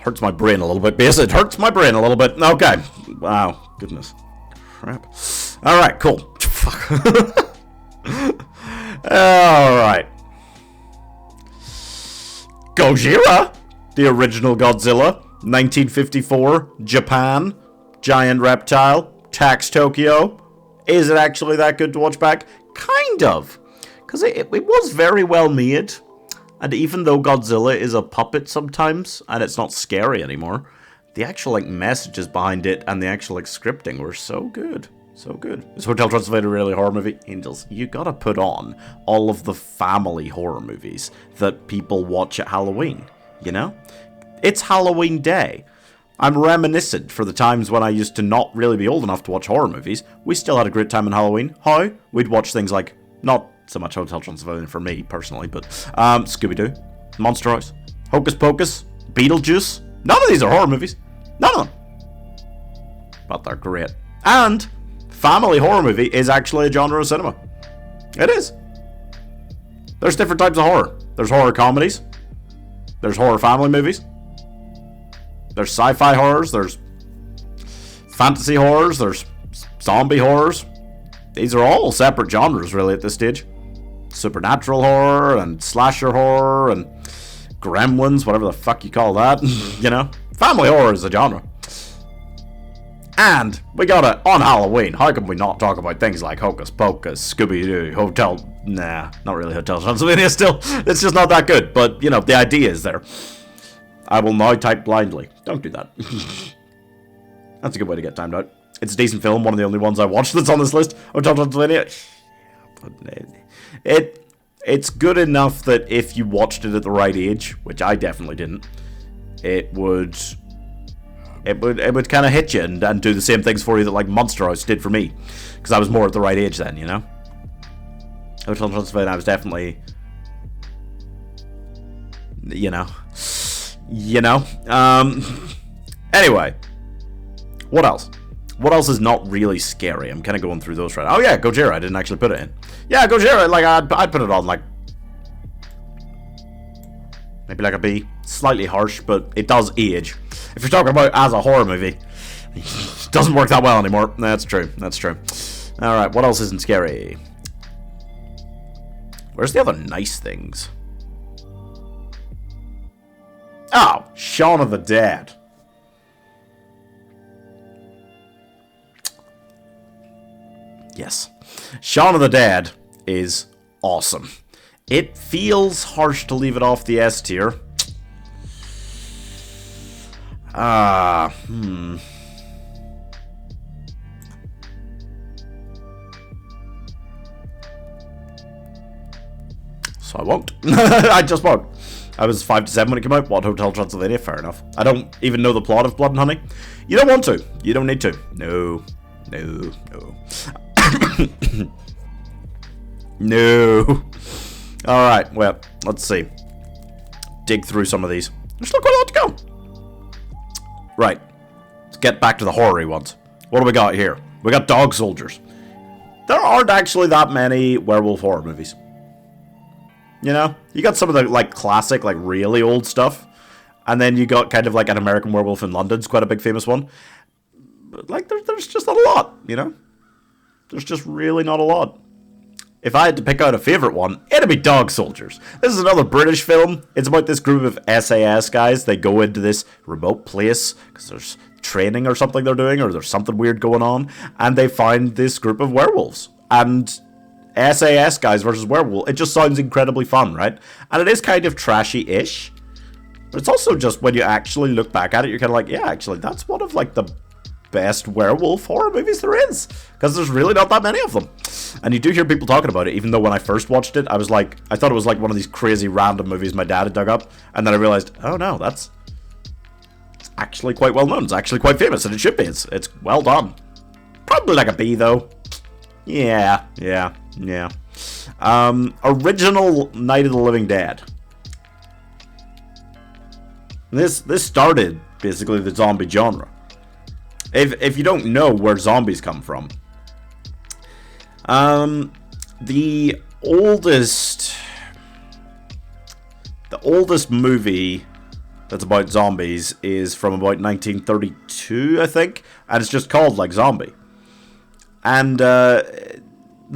Hurts my brain a little bit, because it hurts my brain a little bit. Okay. Wow. Goodness. Crap. Alright, cool. Fuck. Alright. Gojira, the original Godzilla, 1954, Japan, giant reptile, tax Tokyo. Is it actually that good to watch back? Kind of. Because it was very well made. And even though Godzilla is a puppet sometimes, and it's not scary anymore, the actual like messages behind it and the actual like scripting were so good. So good. Is Hotel Transylvania really a horror movie? Angels, you gotta put on all of the family horror movies that people watch at Halloween, you know? It's Halloween Day. I'm reminiscent for the times when I used to not really be old enough to watch horror movies. We still had a great time in Halloween. How? We'd watch things like, not so much Hotel Transylvania for me, personally, but Scooby-Doo, Monster House, Hocus Pocus, Beetlejuice. None of these are horror movies. None of them. But they're great. And family horror movie is actually a genre of cinema. It is. There's different types of horror. There's horror comedies. There's horror family movies. There's sci-fi horrors. There's fantasy horrors. There's zombie horrors. These are all separate genres, really, at this stage. Supernatural horror and slasher horror and gremlins, whatever the fuck you call that. You know? Family horror is a genre. And we got it on Halloween. How can we not talk about things like Hocus Pocus, Scooby-Doo, Hotel... Nah, not really Hotel Transylvania still. It's just not that good. But, you know, the idea is there. I will now type blindly. Don't do that. That's a good way to get timed out. It's a decent film. One of the only ones I watched that's on this list. Hotel Transylvania. It's good enough that if you watched it at the right age, which I definitely didn't, it would kind of hit you and do the same things for you that like Monster House did for me, because I was more at the right age then, you know. Hotel Transylvania, I was definitely, you know. Anyway, what else? What else is not really scary? I'm kind of going through those right now. Oh yeah, Gojira. I didn't actually put it in. Yeah, Gojira. Like I'd put it on like maybe like a B. Slightly harsh, but it does age. If you're talking about as a horror movie, it doesn't work that well anymore. That's true. That's true. All right. What else isn't scary? Where's the other nice things? Oh, Shaun of the Dead. Yes. Shaun of the Dead is awesome. It feels harsh to leave it off the S tier. So I won't. I just won't. I was 5 to 7 when it came out. What, Hotel Transylvania? Fair enough. I don't even know the plot of Blood and Honey. You don't want to. You don't need to. No. No. No. No. Alright, well, let's see. Dig through some of these. There's still quite a lot to go. Right. Let's get back to the horror-y ones. What do we got here? We got Dog Soldiers. There aren't actually that many werewolf horror movies. You know? You got some of the, like, classic, like, really old stuff. And then you got kind of like An American Werewolf in London's quite a big famous one. But, like, there's just not a lot, you know? There's just really not a lot. If I had to pick out a favourite one, it'd be Dog Soldiers. This is another British film. It's about this group of SAS guys. They go into this remote place because there's training or something they're doing, or there's something weird going on, and they find this group of werewolves. And SAS guys versus werewolf. It just sounds incredibly fun, right? And it is kind of trashy-ish. But it's also just, when you actually look back at it, you're kind of like, yeah, actually, that's one of, like, the best werewolf horror movies there is, because there's really not that many of them. And you do hear people talking about it, even though when I first watched it, I thought it was like one of these crazy random movies my dad had dug up, and then I realized, oh no, it's actually quite well known, it's actually quite famous, and it should be, it's well done. Probably like a B though. Yeah. Original Night of the Living Dead. This started basically the zombie genre. If you don't know where zombies come from, the oldest movie that's about zombies is from about 1932, I think, and it's just called like Zombie. And the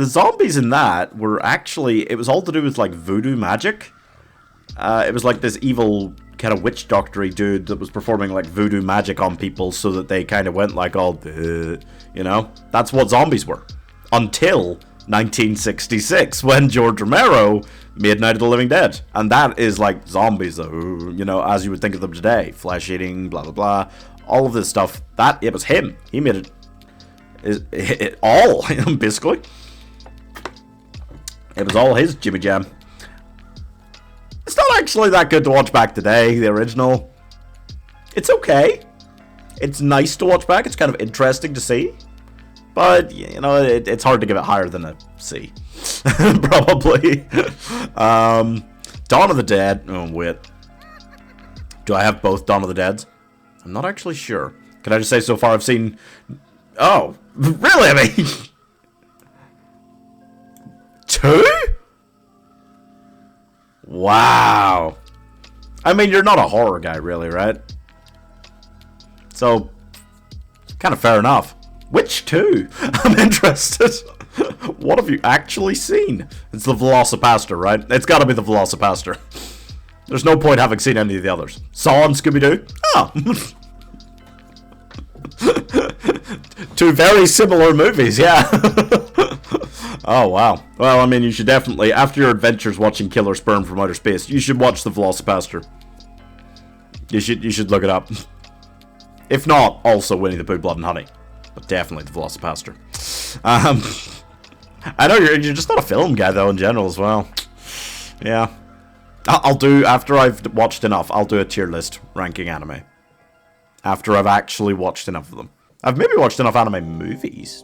zombies in that were actually, it was all to do with like voodoo magic. It was like this evil kind of witch doctory dude that was performing like voodoo magic on people so that they kind of went like all, you know? That's what zombies were. Until 1966, when George Romero made Night of the Living Dead. And that is like zombies, you know, as you would think of them today. Flesh eating, blah, blah, blah. All of this stuff, it was him. He made it all, basically. It was all his Jimmy Jam. It's not actually that good to watch back today, the original. It's okay. It's nice to watch back. It's kind of interesting to see. But, you know, it's hard to give it higher than a C. Probably. Dawn of the Dead. Oh, wait. Do I have both Dawn of the Deads? I'm not actually sure. Can I just say so far I've seen... Oh, really? I mean... 2? Wow. I mean, you're not a horror guy, really, right? So, kind of fair enough. Which 2? I'm interested. What have you actually seen? It's the Velocipaster, right? It's gotta be the Velocipaster. There's no point having seen any of the others. Saw and Scooby-Doo? Oh. 2 very similar movies, yeah. Oh, wow. Well, I mean, you should definitely, after your adventures watching Killer Sperm from Outer Space, you should watch the Velocipaster. You should look it up. If not, also Winnie the Pooh, Blood and Honey. But definitely the Velocipaster. I know you're just not a film guy, though, in general, as well. Yeah. I'll do, after I've watched enough, I'll do a tier list ranking anime. After I've actually watched enough of them. I've maybe watched enough anime movies.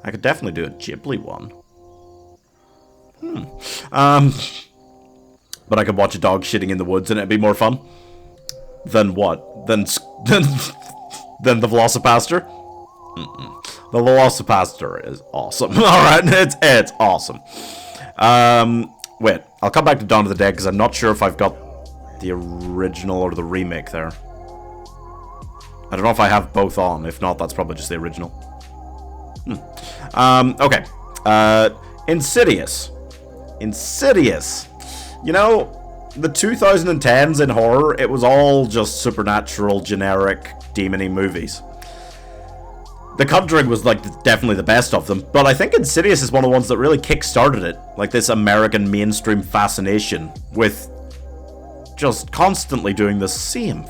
I could definitely do a Ghibli one. But I could watch a dog shitting in the woods and it'd be more fun. Than what? Than the Velocipaster? The Velocipaster is awesome. Alright, it's awesome. Wait, I'll come back to Dawn of the Dead because I'm not sure if I've got the original or the remake there. I don't know if I have both on. If not, that's probably just the original. Okay. Insidious. You know, the 2010s in horror, it was all just supernatural, generic, demony movies. The Conjuring was like definitely the best of them, but I think Insidious is one of the ones that really kick-started it. Like this American mainstream fascination with just constantly doing the same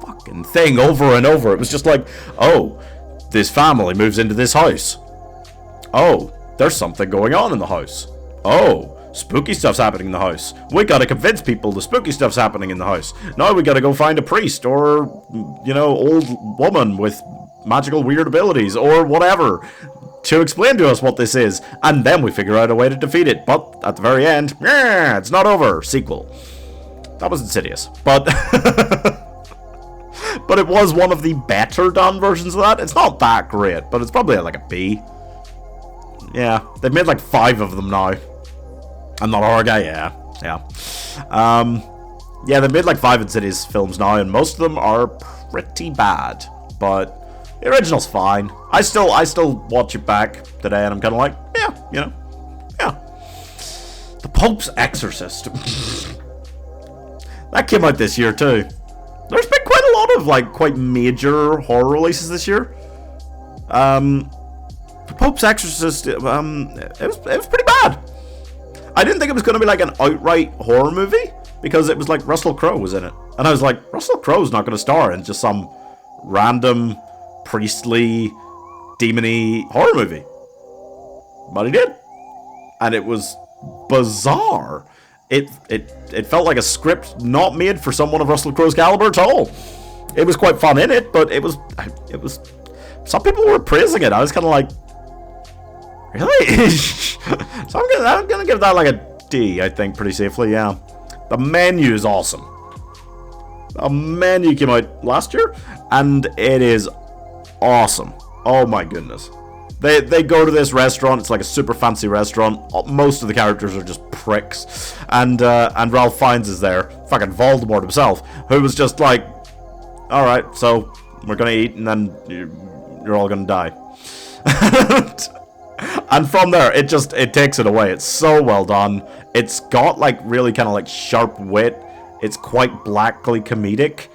fucking thing over and over. It was just like, oh, this family moves into this house. Oh, there's something going on in the house. Oh, spooky stuff's happening in the house. We gotta convince people the spooky stuff's happening in the house. Now we gotta go find a priest or, you know, old woman with magical weird abilities or whatever to explain to us what this is. And then we figure out a way to defeat it. But at the very end, yeah, it's not over. Sequel. That was Insidious. But but it was one of the better done versions of that. It's not that great, but it's probably like a B. Yeah, they've made like 5 of them now. I'm not a horror guy, yeah. Yeah, they've made like 5 Insidious films now, and most of them are pretty bad. But the original's fine. I still watch it back today, and I'm kind of like, yeah, you know, yeah. The Pope's Exorcist. That came out this year too. There's been quite a lot of like quite major horror releases this year. The Pope's Exorcist, it was pretty bad. I didn't think it was going to be like an outright horror movie because it was like Russell Crowe was in it, and I was like, Russell Crowe's not going to star in just some random priestly, demony horror movie. But he did, and it was bizarre. It felt like a script not made for someone of Russell Crowe's caliber at all. It was quite fun in it, but it was. Some people were praising it. I was kind of like, really? So I'm gonna give that like a D, I think, pretty safely, yeah. The menu is awesome. The menu came out last year, and it is awesome. Oh my goodness. They go to this restaurant, it's like a super fancy restaurant. Most of the characters are just pricks. And Ralph Fiennes is there, fucking Voldemort himself, who was just like, alright, so we're gonna eat and then you're all gonna die. And from there, it takes it away. It's so well done. It's got like really kind of like sharp wit. It's quite blackly comedic.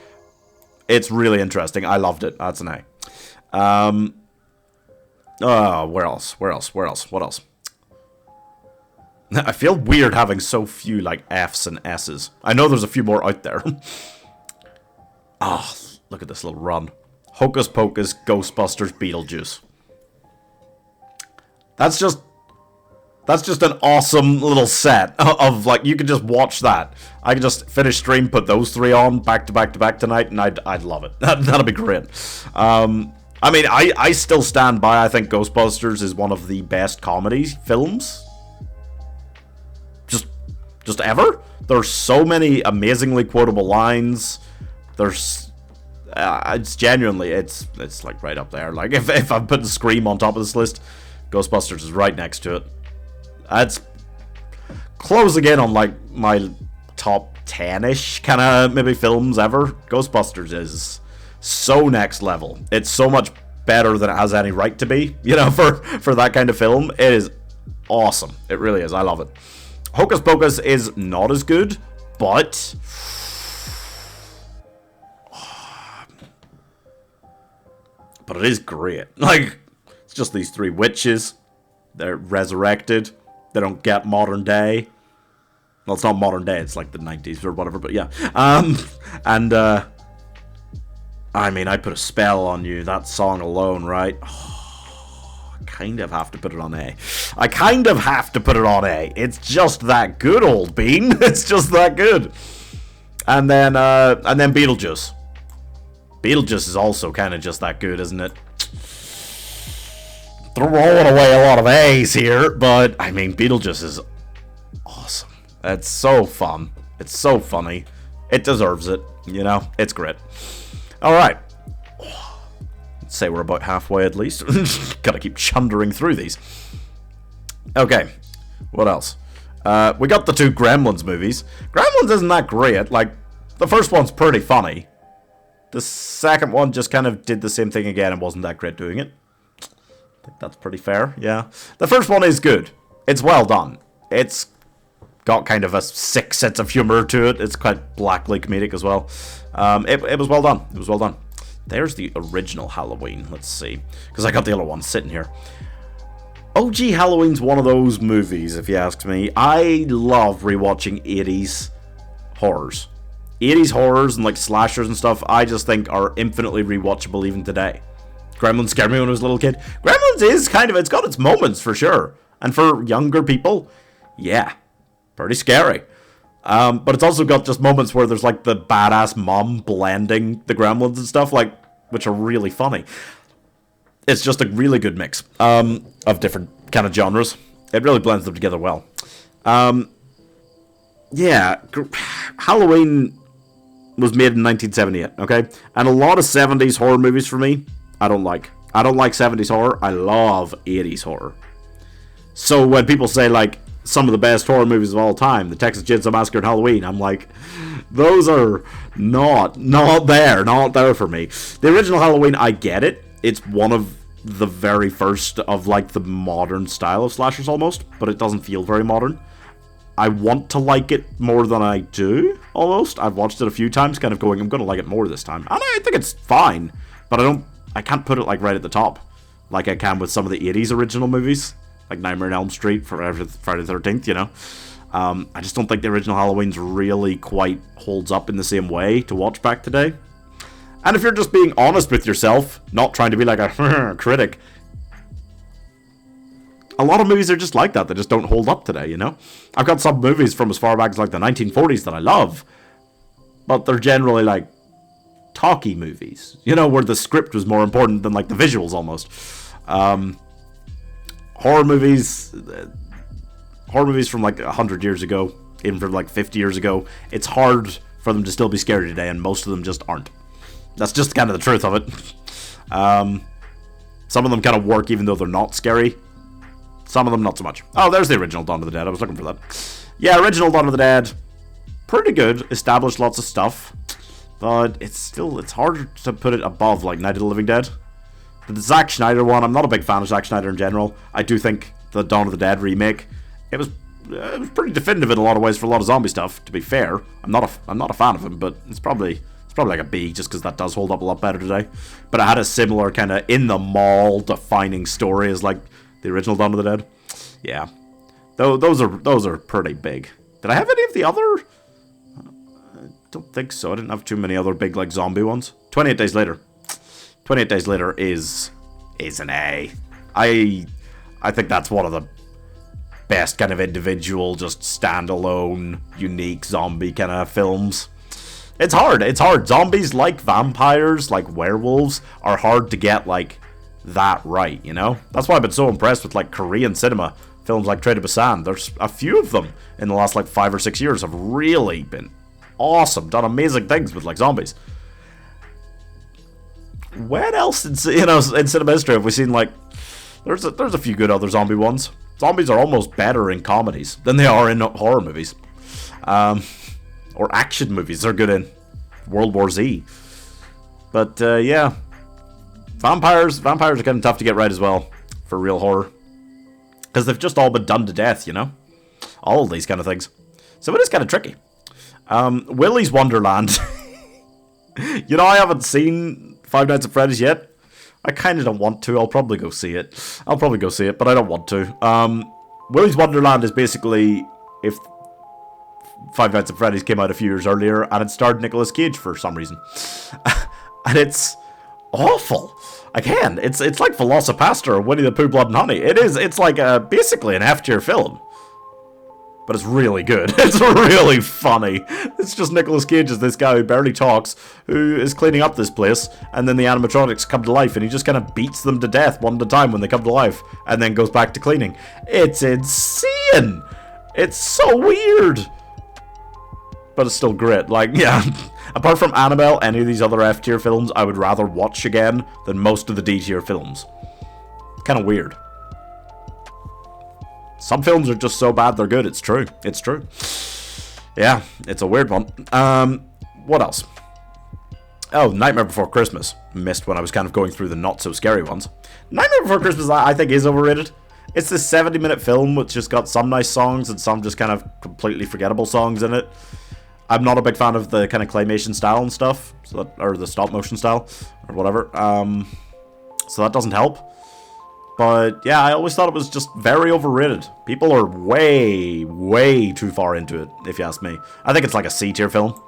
It's really interesting. I loved it. That's an A. Where else? What else? I feel weird having so few like F's and S's. I know there's a few more out there. Oh, look at this little run. Hocus Pocus, Ghostbusters, Beetlejuice. That's just an awesome little set of like, you could just watch that. I could just finish stream, put those 3 on back to back tonight, and I'd love it. That'd be great. I mean, I still stand by. I think Ghostbusters is one of the best comedy films just ever. There's so many amazingly quotable lines. There's it's genuinely it's like right up there. Like if I'm putting Scream on top of this list, Ghostbusters is right next to it. It's closing in on like my top 10-ish kind of maybe films ever. Ghostbusters is so next level. It's so much better than it has any right to be, you know, for that kind of film. It is awesome. It really is. I love it. Hocus Pocus is not as good, but it is great. Like, it's just these 3 witches. They're resurrected. They don't get modern day. Well, it's not modern day. It's like the 90s or whatever, but yeah. I mean, I put a spell on you. That song alone, right? Oh, I kind of have to put it on A. It's just that good, old bean. It's just that good. And then Beetlejuice. Beetlejuice is also kind of just that good, isn't it? Throwing away a lot of A's here, but I mean, Beetlejuice is awesome. It's so fun. It's so funny. It deserves it, you know? It's great. Alright. Let's say we're about halfway at least. Gotta keep chundering through these. Okay. What else? We got the 2 Gremlins movies. Gremlins isn't that great. Like, the first one's pretty funny. The second one just kind of did the same thing again and wasn't that great doing it. I think that's pretty fair, yeah. The first one is good. It's well done. It's got kind of a sick sense of humor to it. It's quite blackly comedic as well. It was well done. There's the original Halloween. Let's see. Because I got the other one sitting here. OG Halloween's one of those movies, if you ask me. I love rewatching 80s horrors. 80s horrors and like slashers and stuff, I just think are infinitely rewatchable even today. Gremlins scared me when I was a little kid. Gremlins is kind of, it's got its moments for sure. And for younger people, yeah, pretty scary. But it's also got just moments where there's like the badass mom blending the gremlins and stuff, like, which are really funny. It's just a really good mix of different kind of genres. It really blends them together well. Yeah, Halloween was made in 1978, okay? And a lot of 70s horror movies for me, I don't like. I don't like 70s horror. I love 80s horror. So when people say, like, some of the best horror movies of all time, the Texas Chainsaw Massacre and Halloween, I'm like, those are not there for me. The original Halloween, I get it. It's one of the very first of, like, the modern style of slashers almost, but it doesn't feel very modern. I want to like it more than I do, almost. I've watched it a few times, kind of going, I'm going to like it more this time. And I think it's fine, but I can't put it, like, right at the top, like I can with some of the 80s original movies, like Nightmare on Elm Street, Friday the 13th, you know? I just don't think the original Halloween's really quite holds up in the same way to watch back today. And if you're just being honest with yourself, not trying to be like a critic, a lot of movies are just like that. They just don't hold up today, you know? I've got some movies from as far back as like the 1940s that I love, but they're generally like talkie movies, you know, where the script was more important than like the visuals almost. Horror movies from like 100 years ago, even from like 50 years ago, it's hard for them to still be scary today, and most of them just aren't. That's just kind of the truth of it. Some of them kind of work even though they're not scary. Some of them not so much. Oh, there's the original Dawn of the Dead. I was looking for that. Yeah, original Dawn of the Dead. Pretty good. Established lots of stuff. But it's hard to put it above like Night of the Living Dead. The Zack Snyder one, I'm not a big fan of Zack Snyder in general. I do think the Dawn of the Dead remake, it was pretty definitive in a lot of ways for a lot of zombie stuff, to be fair. I'm not a fan of him, but it's probably like a B, just because that does hold up a lot better today. But it had a similar kind of in the mall defining story as like the original Dawn of the Dead. Yeah. Those are pretty big. Did I have any of the other? I don't think so. I didn't have too many other big like zombie ones. 28 Days Later. 28 Days Later is an A. I think that's one of the best kind of individual, just standalone, unique zombie kind of films. It's hard. Zombies, like vampires, like werewolves, are hard to get like that right, you know? That's why I've been so impressed with like Korean cinema. Films like Train to Busan. There's a few of them in the last like 5 or 6 years have really been awesome. Done amazing things with like zombies. When else in cinema history have we seen like there's a few good other zombie ones. Zombies are almost better in comedies than they are in horror movies. Or action movies. They're good in World War Z. But yeah. Vampires are kind of tough to get right as well for real horror. Because they've just all been done to death, you know? All of these kind of things. So it is kind of tricky. Willy's Wonderland. You know, I haven't seen Five Nights at Freddy's yet. I kind of don't want to. I'll probably go see it, but I don't want to. Willy's Wonderland is basically if Five Nights at Freddy's came out a few years earlier and it starred Nicolas Cage for some reason. And it's awful. Again, it's like Velocipaster or Winnie the Pooh Blood and Honey. It's like basically an F-tier film. But it's really good. It's really funny. It's just Nicolas Cage as this guy who barely talks, who is cleaning up this place, and then the animatronics come to life, and he just kind of beats them to death one at a time when they come to life, and then goes back to cleaning. It's insane! It's so weird! But it's still great. Like, yeah. Apart from Annabelle, any of these other F-tier films, I would rather watch again than most of the D-tier films. Kind of weird. Some films are just so bad they're good. It's true. It's true. Yeah, it's a weird one. What else? Oh, Nightmare Before Christmas. Missed when I was kind of going through the not-so-scary ones. Nightmare Before Christmas, I think, is overrated. It's this 70-minute film which just got some nice songs and some just kind of completely forgettable songs in it. I'm not a big fan of the kind of claymation style and stuff, so that, or the stop motion style, or whatever. So that doesn't help. But yeah, I always thought it was just very overrated. People are way, way too far into it, if you ask me. I think it's like a C tier film.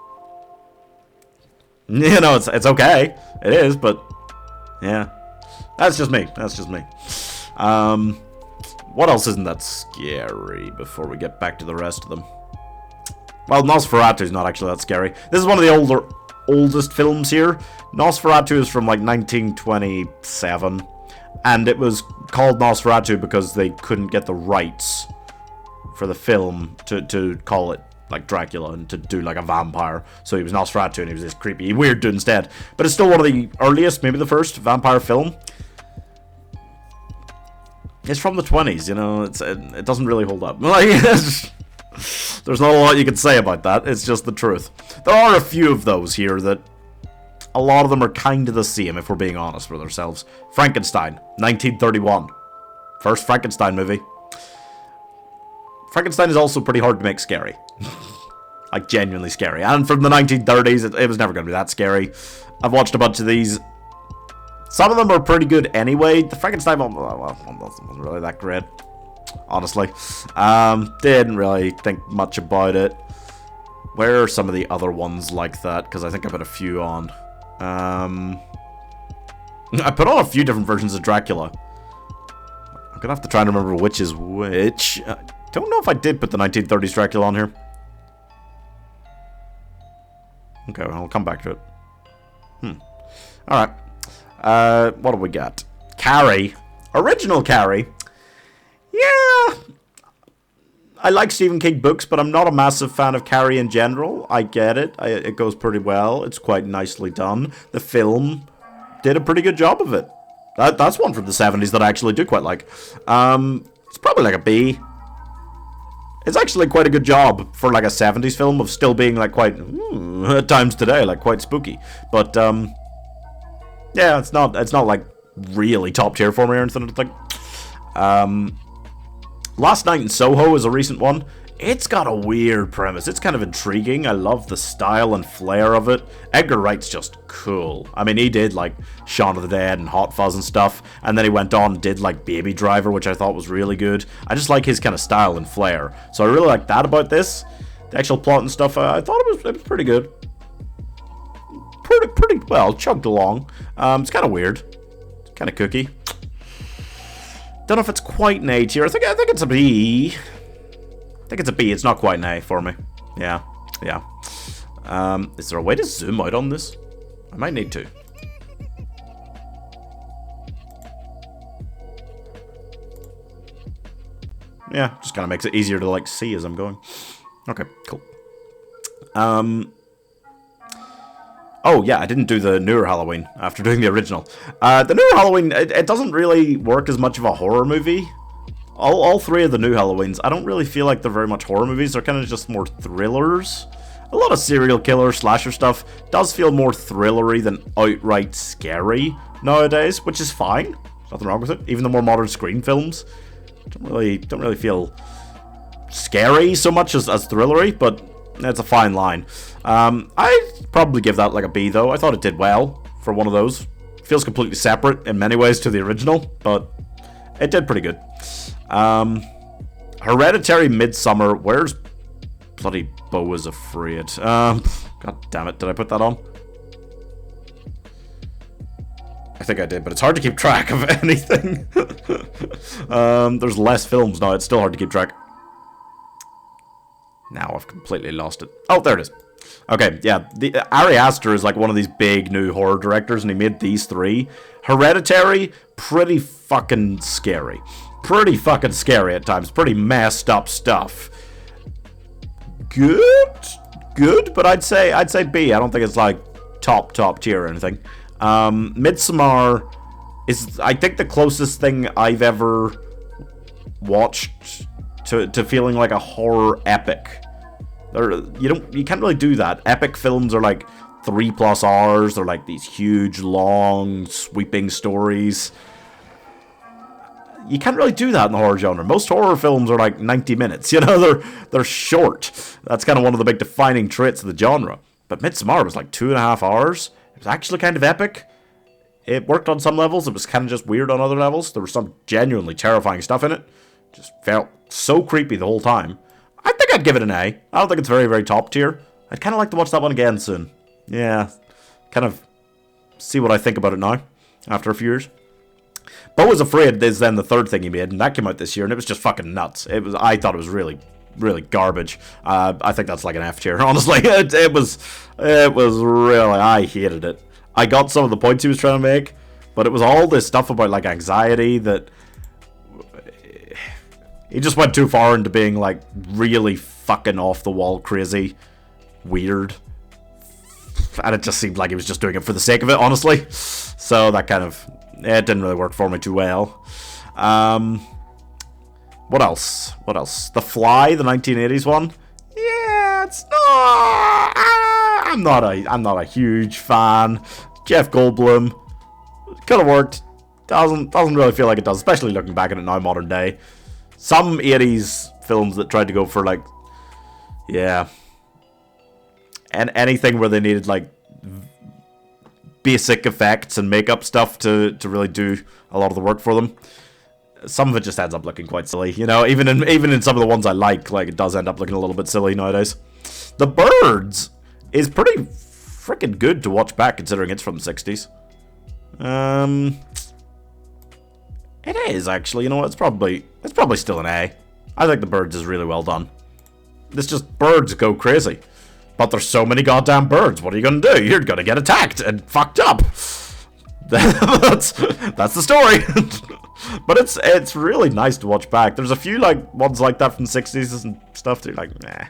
You know, it's okay. It is, but yeah. That's just me. That's just me. What else isn't that scary before we get back to the rest of them? Well, Nosferatu is not actually that scary. This is one of the oldest films here. Nosferatu is from like 1927. And it was called Nosferatu because they couldn't get the rights for the film to call it like Dracula and to do like a vampire. So he was Nosferatu and he was this creepy weird dude instead. But it's still one of the earliest, maybe the first vampire film. It's from the 20s, you know, it doesn't really hold up. Like, there's not a lot you can say about that, it's just the truth. There are a few of those here that a lot of them are kind of the same, if we're being honest with ourselves. Frankenstein, 1931. First Frankenstein movie. Frankenstein is also pretty hard to make scary. Like, genuinely scary. And from the 1930s, it was never going to be that scary. I've watched a bunch of these. Some of them are pretty good anyway. The Frankenstein one, well, wasn't really that great, honestly. Didn't really think much about it. Where are some of the other ones like that? Because I think I put a few on. I put on a few different versions of Dracula. I'm gonna have to try and remember which is which. Don't know if I did put the 1930s Dracula on here. Okay, well, I'll come back to it. Alright. What do we got? Carrie. Original Carrie. Yeah. I like Stephen King books, but I'm not a massive fan of Carrie in general. I get it. It goes pretty well. It's quite nicely done. The film did a pretty good job of it. That's one from the 70s that I actually do quite like. It's probably like a B. It's actually quite a good job for like a 70s film of still being like quite, at times today, like quite spooky. But, yeah, it's not like really top tier for me or anything, I think. Last Night in Soho is a recent one. It's got a weird premise. It's kind of intriguing. I love the style and flair of it. Edgar Wright's just cool. I mean, he did like Shaun of the Dead and Hot Fuzz and stuff, and then he went on and did like Baby Driver, which I thought was really good. I just like his kind of style and flair. So I really like that about this. The actual plot and stuff, I thought it was pretty good. Pretty well, chugged along. It's kind of weird. It's kind of kooky. Don't know if it's quite an A tier. I think it's a B. I think it's a B. It's not quite an A for me. Yeah. Is there a way to zoom out on this? I might need to. Yeah, just kind of makes it easier to like see as I'm going. Okay, cool. Oh, yeah, I didn't do the newer Halloween after doing the original. The newer Halloween, it doesn't really work as much of a horror movie. All three of the new Halloweens, I don't really feel like they're very much horror movies. They're kind of just more thrillers. A lot of serial killer, slasher stuff does feel more thrillery than outright scary nowadays, which is fine. There's nothing wrong with it. Even the more modern Scream films don't really feel scary so much as thrillery, but it's a fine line. I'd probably give that like a B though. I thought it did well for one of those. It feels completely separate in many ways to the original, but it did pretty good. Hereditary, Midsommar. Where's bloody Beau is Afraid? God damn it, did I put that on? I think I did, but it's hard to keep track of anything. There's less films now, it's still hard to keep track. Now I've completely lost it. Oh, there it is. Okay, yeah, Ari Aster is like one of these big new horror directors, and he made these three. Hereditary, pretty fucking scary. Pretty fucking scary at times. Pretty messed up stuff. Good, but I'd say B. I don't think it's like top tier or anything. Midsommar is, I think, the closest thing I've ever watched to feeling like a horror epic. You can't really do that. Epic films are like 3+ hours. They're like these huge, long, sweeping stories. you can't really do that in the horror genre. Most horror films are like 90 minutes, you know, they're short. That's kind of one of the big defining traits of the genre. But Midsommar was like 2.5 hours. It was actually kind of epic. It worked on some levels. It was kind of just weird on other levels. There was some genuinely terrifying stuff in it. Just felt so creepy the whole time. I think I'd give it an A. I don't think it's very, very top tier. I'd kind of like to watch that one again soon. Yeah, kind of see what I think about it now, after a few years. Beau Was Afraid is then the third thing he made, and that came out this year, and it was just fucking nuts. I thought it was really, really garbage. I think that's like an F tier, honestly. It was really, I hated it. I got some of the points he was trying to make, but it was all this stuff about like anxiety that he just went too far into being like really fucking off the wall crazy weird, and it just seemed like he was just doing it for the sake of it, honestly. So that kind of, it didn't really work for me too well. What else? The Fly, the 1980s one. Yeah, it's not. I'm not a huge fan. Jeff Goldblum could have worked. Doesn't really feel like it does, especially looking back at it now, modern day. Some 80s films that tried to go for like, yeah, and anything where they needed like basic effects and makeup stuff to really do a lot of the work for them. Some of it just ends up looking quite silly, you know. Even in some of the ones I like it does end up looking a little bit silly nowadays. The Birds is pretty freaking good to watch back, considering it's from the 60s. It is actually. You know what? It's probably still an A. I think The Birds is really well done. It's just birds go crazy. But there's so many goddamn birds. What are you gonna do? You're gonna get attacked and fucked up. that's the story. But it's really nice to watch back. There's a few like ones like that from the 60s and stuff that you're like, nah.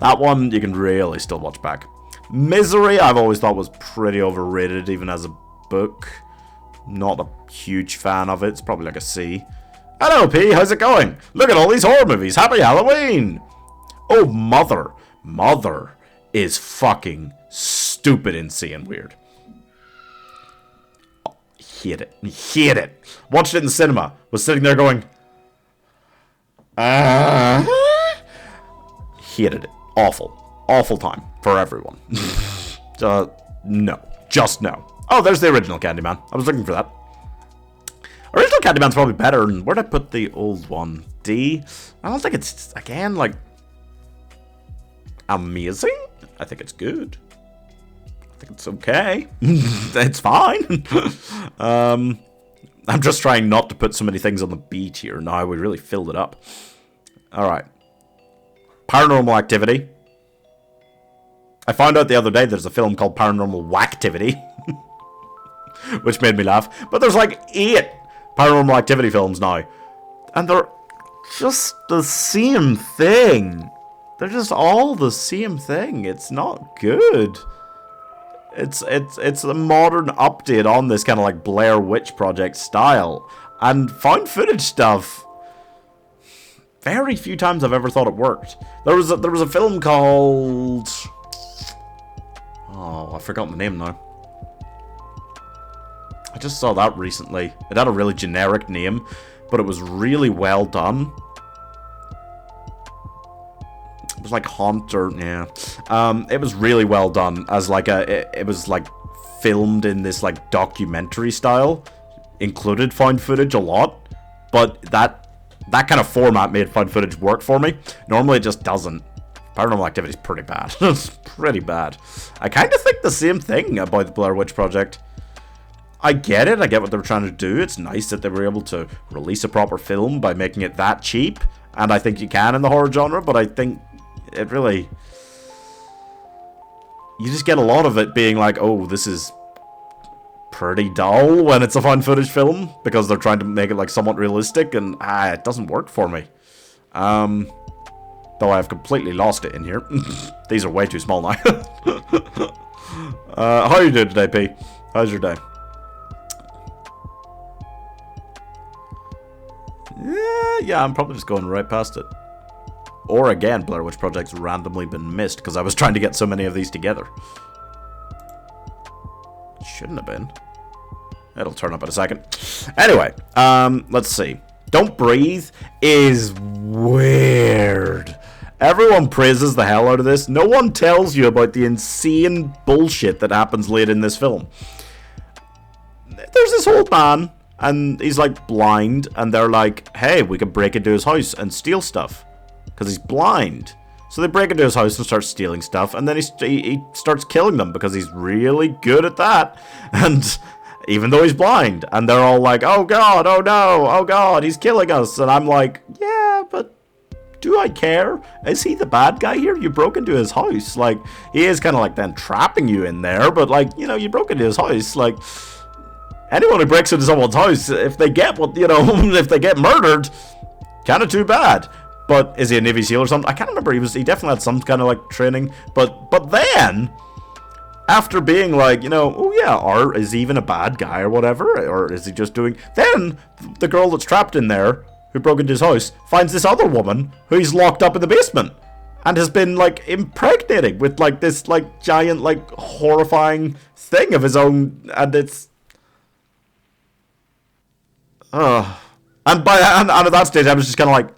That one you can really still watch back. Misery, I've always thought was pretty overrated, even as a book. Not a huge fan of it. It's probably like a C. Hello, P. How's it going? Look at all these horror movies. Happy Halloween. Oh, Mother. Mother is fucking stupid, insane, weird. Oh, hate it. Hate it. Watched it in the cinema. Was sitting there going, hated it. Awful. Awful time for everyone. No. Just no. Oh, there's the original Candyman. I was looking for that. Original Candyman's probably better. And where'd I put the old one? D? I don't think it's, again, like, amazing. I think it's good. I think it's okay. It's fine. I'm just trying not to put so many things on the B tier. Now we really filled it up. Alright. Paranormal Activity. I found out the other day there's a film called Paranormal Whacktivity. Which made me laugh. But there's like 8 Paranormal Activity films now. And they're just the same thing. They're just all the same thing. It's not good. It's a modern update on this kind of like Blair Witch Project style. And found footage stuff. Very few times I've ever thought it worked. There was a film called... Oh, I've forgotten the name now. I just saw that recently. It had a really generic name, but it was really well done. It was like Haunter, yeah. It was really well done as like it was like filmed in this like documentary style. Included found footage a lot, but that kind of format made found footage work for me. Normally it just doesn't. Paranormal Activity is pretty bad. It's pretty bad. I kind of think the same thing about the Blair Witch Project. I get it. I get what they were trying to do. It's nice that they were able to release a proper film by making it that cheap. And I think you can in the horror genre, but I think it really... You just get a lot of it being like, oh, this is pretty dull when it's a found footage film, because they're trying to make it like somewhat realistic, and it doesn't work for me. Though I've completely lost it in here. These are way too small now. How are you doing today, P? How's your day? Yeah, I'm probably just going right past it. Or again, Blair Witch Project's randomly been missed because I was trying to get so many of these together. Shouldn't have been. It'll turn up in a second. Anyway, let's see. Don't Breathe is weird. Everyone praises the hell out of this. No one tells you about the insane bullshit that happens late in this film. There's this old man, and he's like blind, and they're like, hey, we could break into his house and steal stuff. Because he's blind. So they break into his house and start stealing stuff, and then he starts killing them because he's really good at that. And even though he's blind, and they're all like, oh god, oh no, oh god, he's killing us. And I'm like, yeah, but do I care? Is he the bad guy here? You broke into his house. Like, he is kind of like then trapping you in there, but like, you know, you broke into his house. Like, anyone who breaks into someone's house, if they get what, you know, if they get murdered, kind of too bad. But is he a Navy SEAL or something? I can't remember. He definitely had some kind of like training. But then, after being like, you know, oh yeah, or is he even a bad guy or whatever? Or is he just doing... Then, the girl that's trapped in there, who broke into his house, finds this other woman who he's locked up in the basement. And has been, like, impregnating with, like, this, like, giant, like, horrifying thing of his own. And it's... And at that stage, I was just kind of like...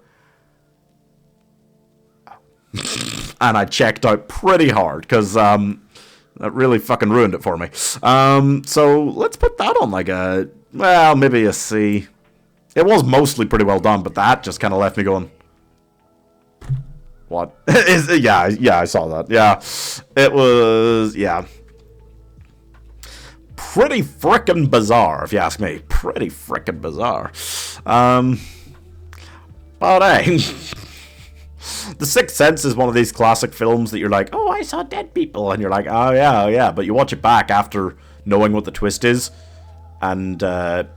and I checked out pretty hard, because, that really fucking ruined it for me. So, let's put that on, like, a... Well, maybe a C. It was mostly pretty well done, but that just kind of left me going... What? Yeah, I saw that. Yeah. It was... Yeah. Pretty frickin' bizarre, if you ask me. Pretty frickin' bizarre. But hey... The Sixth Sense is one of these classic films that you're like, oh, I saw dead people. And you're like, oh, yeah. But you watch it back after knowing what the twist is. And the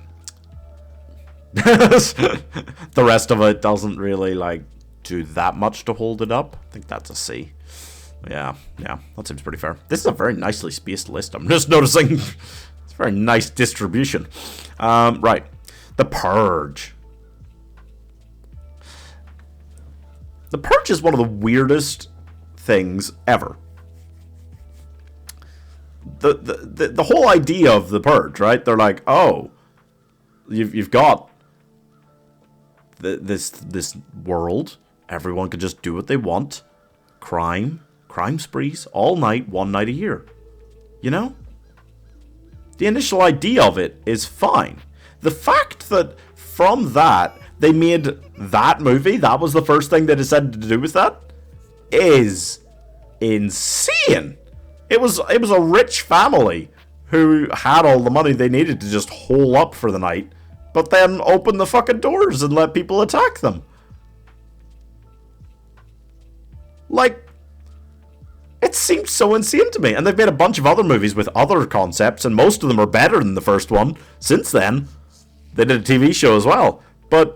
rest of it doesn't really, like, do that much to hold it up. I think that's a C. Yeah, that seems pretty fair. This is a very nicely spaced list. I'm just noticing. It's a very nice distribution. Right. The Purge. The Purge is one of the weirdest things ever. The whole idea of the Purge, right? They're like, oh, you've got this world. Everyone can just do what they want. Crime sprees all night, one night a year. You know? The initial idea of it is fine. The fact that from that they made that movie, that was the first thing they decided to do with that, is insane. It was a rich family who had all the money they needed to just hole up for the night, but then open the fucking doors and let people attack them. Like, it seems so insane to me. And they've made a bunch of other movies with other concepts, and most of them are better than the first one. Since then, they did a TV show as well. But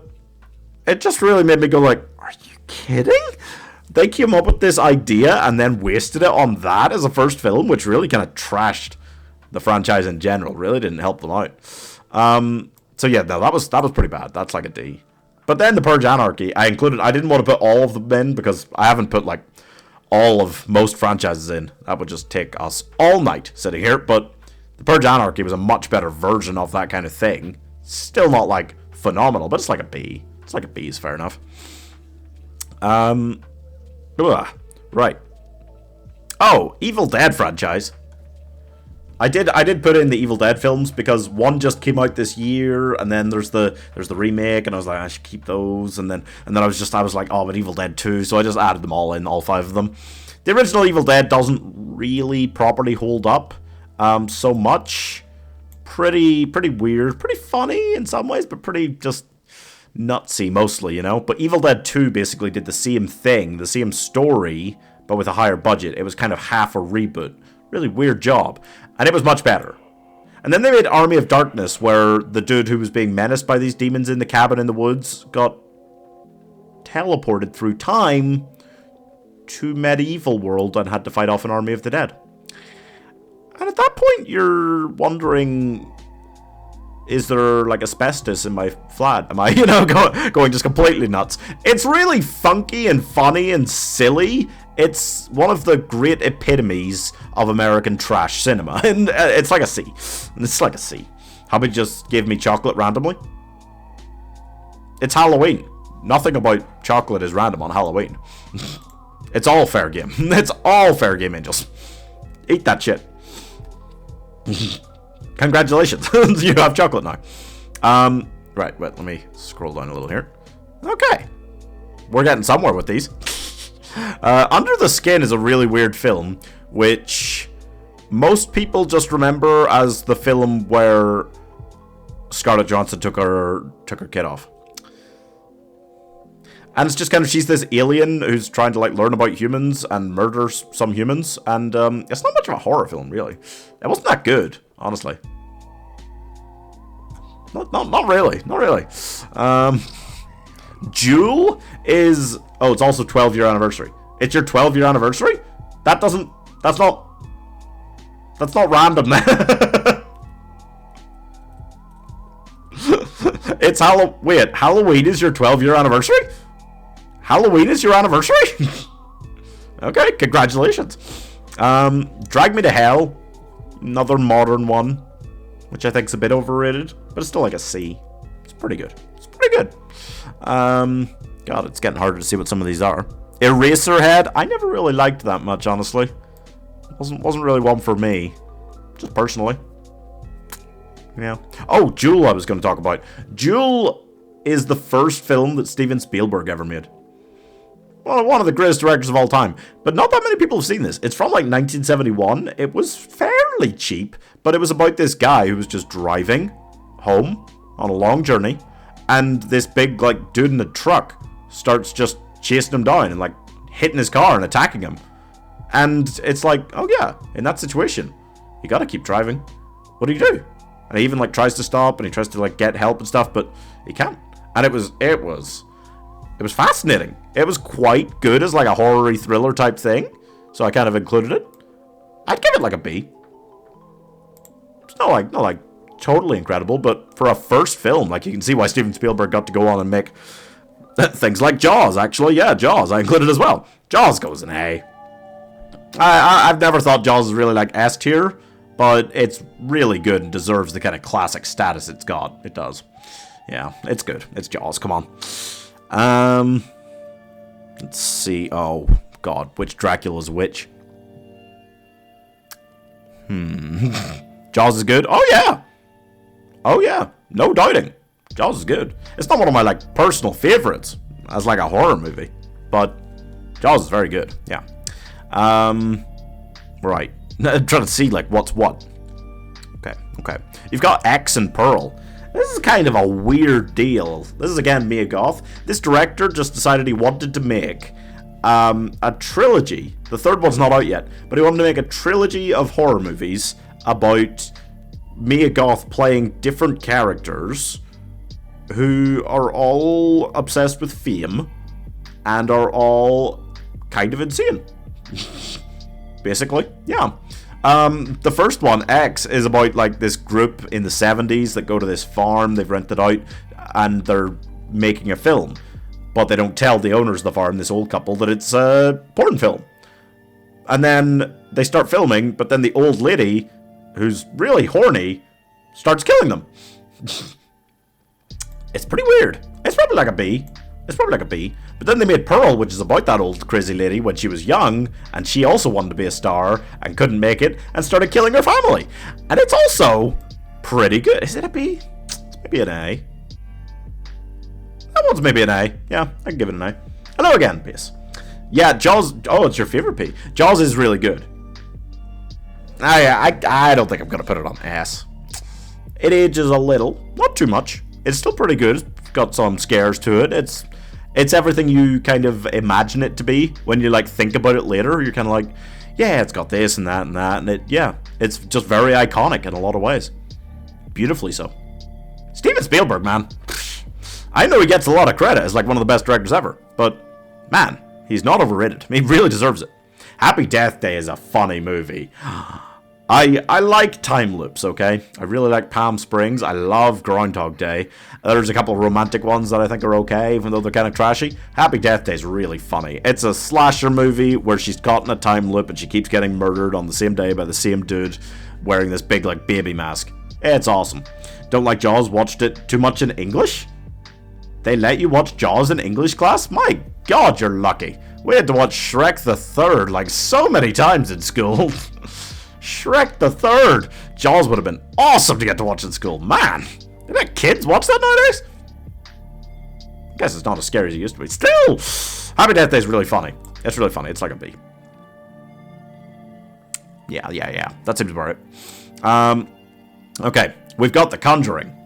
it just really made me go like, are you kidding? They came up with this idea and then wasted it on that as a first film, which really kind of trashed the franchise in general. Really didn't help them out. So yeah, no, that was pretty bad. That's like a D. But then the Purge Anarchy, I didn't want to put all of them in because I haven't put like all of most franchises in. That would just take us all night sitting here. But the Purge Anarchy was a much better version of that kind of thing. Still not like phenomenal, but it's like a B. It's like a B is fair enough. Right. Oh, Evil Dead franchise. I did put in the Evil Dead films because one just came out this year, and then there's the remake, and I was like, I should keep those, and then I was like, oh, but Evil Dead 2, so I just added them all in, all 5 of them. The original Evil Dead doesn't really properly hold up so much. Pretty weird, pretty funny in some ways, but pretty just nutsy mostly, you know? But Evil Dead 2 basically did the same thing, the same story, but with a higher budget. It was kind of half a reboot. Really weird job. And it was much better. And then they made Army of Darkness, where the dude who was being menaced by these demons in the cabin in the woods got teleported through time to medieval world and had to fight off an army of the dead. And at that point, you're wondering, is there like asbestos in my flat? Am I, going just completely nuts? It's really funky and funny and silly. It's one of the great epitomes of American trash cinema. And it's like a C. It's like a C. How about you just give me chocolate randomly? It's Halloween. Nothing about chocolate is random on Halloween. It's all fair game. It's all fair game, angels. Eat that shit. Congratulations. You have chocolate now. Right, wait, let me scroll down a little here. Okay. We're getting somewhere with these. Under the Skin is a really weird film, which most people just remember as the film where Scarlett Johansson took her kid off. And it's just kind of, she's this alien who's trying to, like, learn about humans and murder some humans. And it's not much of a horror film, really. It wasn't that good, honestly. Not really. Not really. Jewel is... Oh, it's also 12-year anniversary. It's your 12-year anniversary? That's not random, man. It's Wait, Halloween is your 12-year anniversary? Halloween is your anniversary? Okay, congratulations. Drag Me to Hell. Another modern one, which I think is a bit overrated, but it's still like a C. It's pretty good. It's pretty good. God, it's getting harder to see what some of these are. Eraserhead. I never really liked that much, honestly. Wasn't really one for me, just personally. Yeah. Oh, Jewel I was going to talk about. Jewel is the first film that Steven Spielberg ever made. Well, one of the greatest directors of all time. But not that many people have seen this. It's from like 1971. It was fairly cheap, but it was about this guy who was just driving home on a long journey, and this big like dude in a truck starts just chasing him down and like hitting his car and attacking him. And it's like, oh yeah, in that situation, you gotta keep driving. What do you do? And he even like tries to stop and he tries to like get help and stuff, but he can't. And it was fascinating. It was quite good as like a horror-y thriller type thing, so I kind of included it. I'd give it like a B. It's not like totally incredible, but for a first film, like you can see why Steven Spielberg got to go on and make things like Jaws. Actually, yeah, Jaws I included as well. Jaws goes in A. I've never thought Jaws is really like S tier, but it's really good and deserves the kind of classic status it's got. It does. Yeah, it's good. It's Jaws. Come on. Let's see. Oh God, which Dracula's which? Jaws is good. Oh yeah. Oh yeah. No doubting. Jaws is good. It's not one of my like personal favorites as like a horror movie, but Jaws is very good. Yeah. Right. I'm trying to see like what's what. Okay. You've got X and Pearl. This is kind of a weird deal. This is again Mia Goth. This director just decided he wanted to make a trilogy. The third one's not out yet, but he wanted to make a trilogy of horror movies about Mia Goth playing different characters who are all obsessed with fame and are all kind of insane. Basically, yeah. The first one, X, is about like this group in the 70s that go to this farm they've rented out and they're making a film. But they don't tell the owners of the farm, this old couple, that it's a porn film. And then they start filming, but then the old lady, who's really horny, starts killing them. It's pretty weird. It's probably like a B. But then they made Pearl, which is about that old crazy lady when she was young, and she also wanted to be a star and couldn't make it and started killing her family. And it's also pretty good. Is it a B? It's maybe an A. That one's maybe an A. Yeah, I can give it an A. Hello again, peace. Yeah, Jaws. Oh, it's your favorite P. Jaws is really good. I don't think I'm gonna put it on S. It ages a little, not too much. It's still pretty good. It's got some scares to it. It's everything you kind of imagine it to be when you like think about it later. You're kind of like, yeah, it's got this and that and that, and it's just very iconic in a lot of ways. Beautifully so. Steven Spielberg, man. I know he gets a lot of credit as like one of the best directors ever, but man, he's not overrated. He really deserves it. Happy Death Day is a funny movie. I like time loops, okay? I really like Palm Springs. I love Groundhog Day. There's a couple of romantic ones that I think are okay, even though they're kind of trashy. Happy Death Day is really funny. It's a slasher movie where she's caught in a time loop and she keeps getting murdered on the same day by the same dude wearing this big, like, baby mask. It's awesome. Don't like Jaws? Watched it too much in English? They let you watch Jaws in English class? My God, you're lucky. We had to watch Shrek the Third like so many times in school. Shrek the Third. Jaws would have been awesome to get to watch in school. Man, they let kids watch that nowadays? I guess it's not as scary as it used to be. Still, Happy Death Day is really funny. It's really funny. It's like a B. Yeah. That seems about right. Okay, we've got The Conjuring.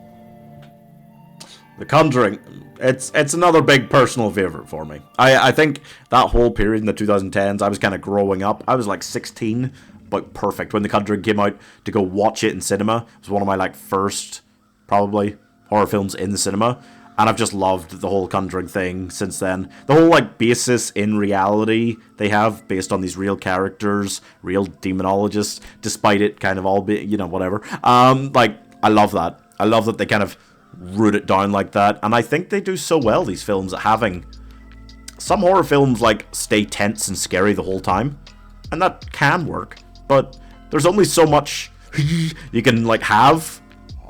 The Conjuring, it's another big personal favorite for me. I think that whole period in the 2010s, I was kind of growing up. I was like 16, but perfect. When The Conjuring came out, to go watch it in cinema, it was one of my like first, probably, horror films in the cinema. And I've just loved the whole Conjuring thing since then. The whole like basis in reality they have based on these real characters, real demonologists, despite it kind of all be, you know, whatever. Like, I love that. I love that they kind of root it down like that. And I think they do so well, these films, at having some horror films like stay tense and scary the whole time. And that can work. But there's only so much you can like have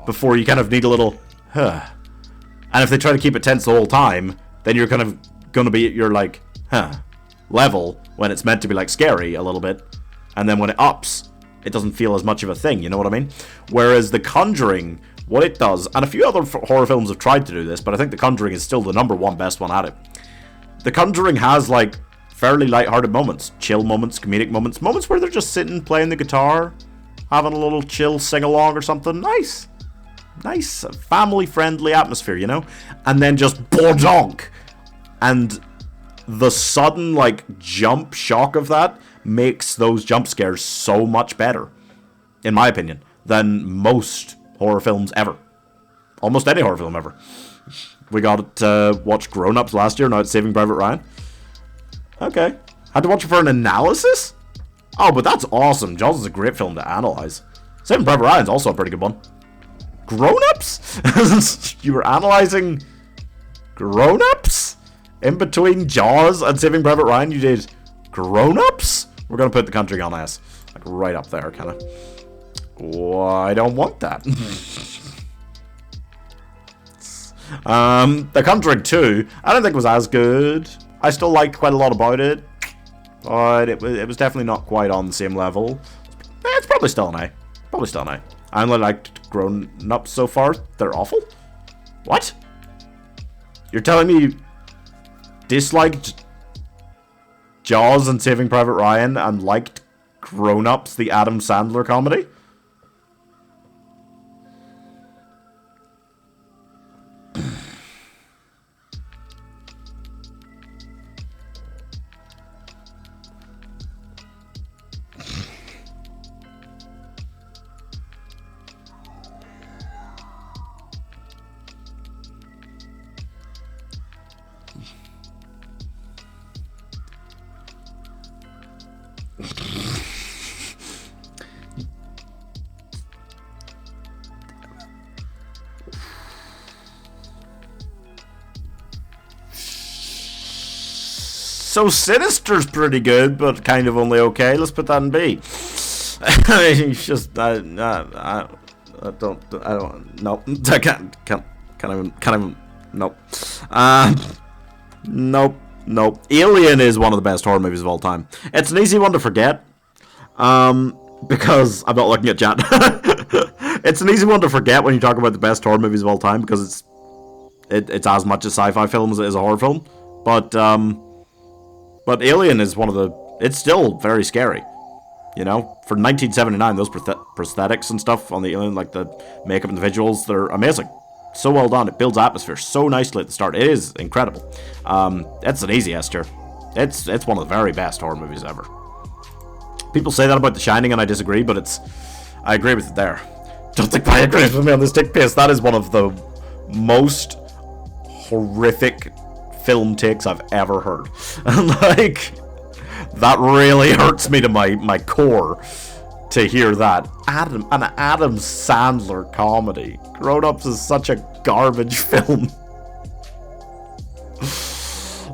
before you kind of need a little And if they try to keep it tense the whole time, then you're kind of going to be at your, like, level when it's meant to be, like, scary a little bit. And then when it ups, it doesn't feel as much of a thing, you know what I mean? Whereas The Conjuring, what it does, and a few other horror films have tried to do this, but I think The Conjuring is still the #1 best one at it. The Conjuring has, like, fairly lighthearted moments. Chill moments, comedic moments. Moments where they're just sitting, playing the guitar, having a little chill sing-along or something. Nice, family-friendly atmosphere, you know? And then just bodonk! And the sudden, like, jump shock of that makes those jump scares so much better, in my opinion, than most horror films ever. Almost any horror film ever. We got to watch Grown Ups last year, now it's Saving Private Ryan. Okay. Had to watch it for an analysis? Oh, but that's awesome. Jaws is a great film to analyze. Saving Private Ryan's also a pretty good one. Grown-ups? You were analyzing Grown-ups? In between Jaws and Saving Private Ryan, you did Grown-ups? We're going to put The Conjuring on S. Like, right up there, kind of. Oh, I don't want that. The Conjuring 2, I don't think it was as good. I still liked quite a lot about it. But it was definitely not quite on the same level. It's probably still an A. I only liked Grown Ups so far. They're awful? What? You're telling me you disliked Jaws and Saving Private Ryan and liked Grown Ups, the Adam Sandler comedy? So Sinister's pretty good, but kind of only okay. Let's put that in B. It's just I don't no. I can't even nope. Nope. Alien is one of the best horror movies of all time. It's an easy one to forget. Because I'm not looking at chat. It's an easy one to forget when you talk about the best horror movies of all time, because it's as much a sci-fi film as it is a horror film. But Alien is one of the... It's still very scary. You know? For 1979, those prosthetics and stuff on the Alien, like the makeup and the visuals, they're amazing. So well done. It builds atmosphere so nicely at the start. It is incredible. It's an easy S tier. It's one of the very best horror movies ever. People say that about The Shining, and I disagree, but I agree with it there. Don't think I agree with me on this take piss. That is one of the most horrific film takes I've ever heard. And like, that really hurts me to my core to hear that. An Adam Sandler comedy. Grown Ups is such a garbage film.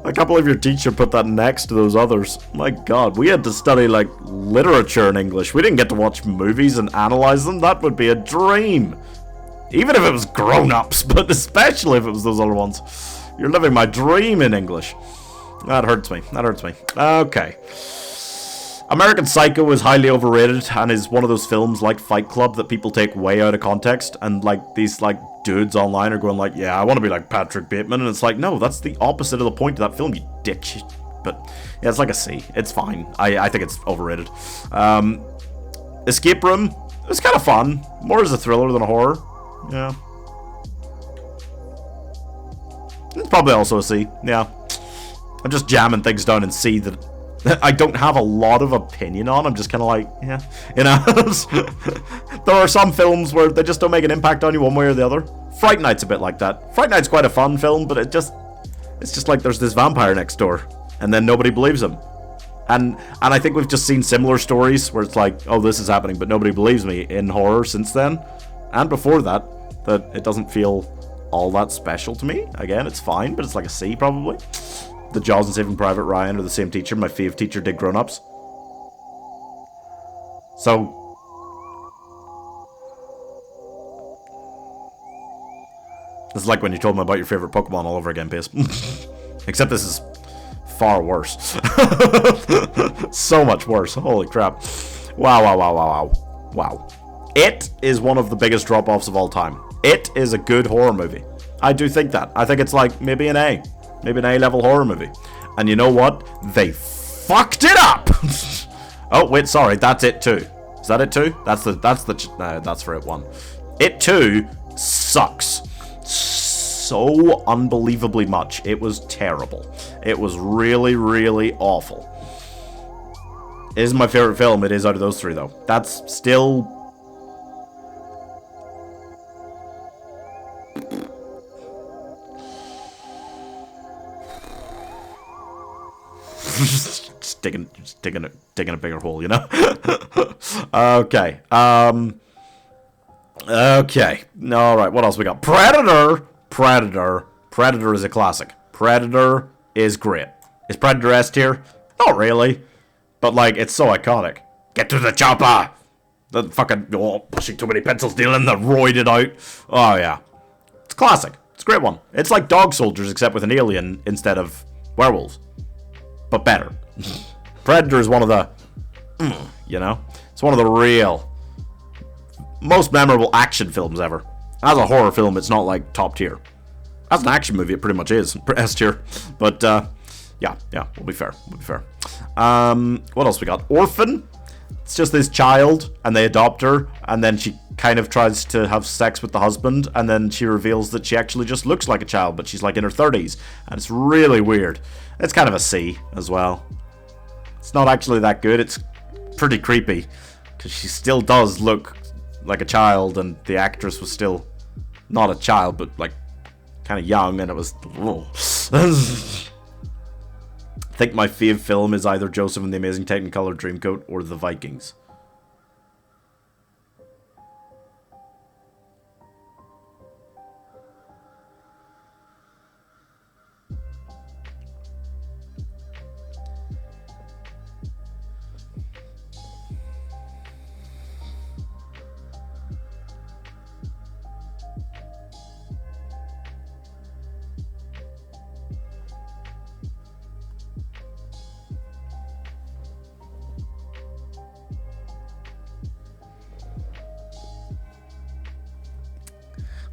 I can't believe your teacher put that next to those others. My god, we had to study like literature in English. We didn't get to watch movies and analyze them. That would be a dream. Even if it was Grown Ups, but especially if it was those other ones. You're living my dream in English. That hurts me. That hurts me. Okay. American Psycho is highly overrated and is one of those films like Fight Club that people take way out of context, and like these like dudes online are going like, yeah, I want to be like Patrick Bateman, and it's like, no, that's the opposite of the point of that film, you ditch. But yeah, it's like a C. It's fine. I think it's overrated. Escape Room, it's kind of fun. More as a thriller than a horror. Yeah. It's probably also a C. Yeah. I'm just jamming things down in C that I don't have a lot of opinion on. I'm just kind of like, yeah, you know. There are some films where they just don't make an impact on you one way or the other. Fright Night's a bit like that. Fright Night's quite a fun film, but it's just like there's this vampire next door, and then nobody believes him. And I think we've just seen similar stories where it's like, oh, this is happening, but nobody believes me in horror since then, and before that it doesn't feel all that special to me. Again, it's fine, but it's like a C probably. The Jaws and Saving Private Ryan are the same teacher. My fave teacher did Grown Ups. So, this is like when you told me about your favorite Pokemon all over again, Pace. Except this is far worse. So much worse. Holy crap. Wow. It is one of the biggest drop-offs of all time. It is a good horror movie. I do think that. I think it's like maybe an A. Maybe an A-level horror movie. And you know what? They fucked it up! Oh, wait, sorry. That's It too. Is that It too? That's for It 1. It 2 sucks. So unbelievably much. It was terrible. It was really, really awful. It isn't my favorite film. It is out of those three, though. That's still... just digging a bigger hole, you know. Okay. Okay. All right. What else we got? Predator is a classic. Predator is great. Is Predator S tier? Not really, but like it's so iconic. Get to the chopper. The fucking pushing too many pencils, dealing the roided out. Oh yeah, it's classic. It's a great one. It's like Dog Soldiers except with an alien instead of werewolves. But better. Predator is one of the, you know, it's one of the real, most memorable action films ever. As a horror film, it's not like top tier. As an action movie, it pretty much is S tier. But yeah, we'll be fair. What else we got? Orphan. It's just this child, and they adopt her, and then she kind of tries to have sex with the husband, and then she reveals that she actually just looks like a child, but she's like in her 30s, and it's really weird. It's kind of a C as well. It's not actually that good. It's pretty creepy, because she still does look like a child, and the actress was still not a child, but like kind of young, and it was... I think my fave film is either Joseph and the Amazing Technicolor Dreamcoat or The Vikings.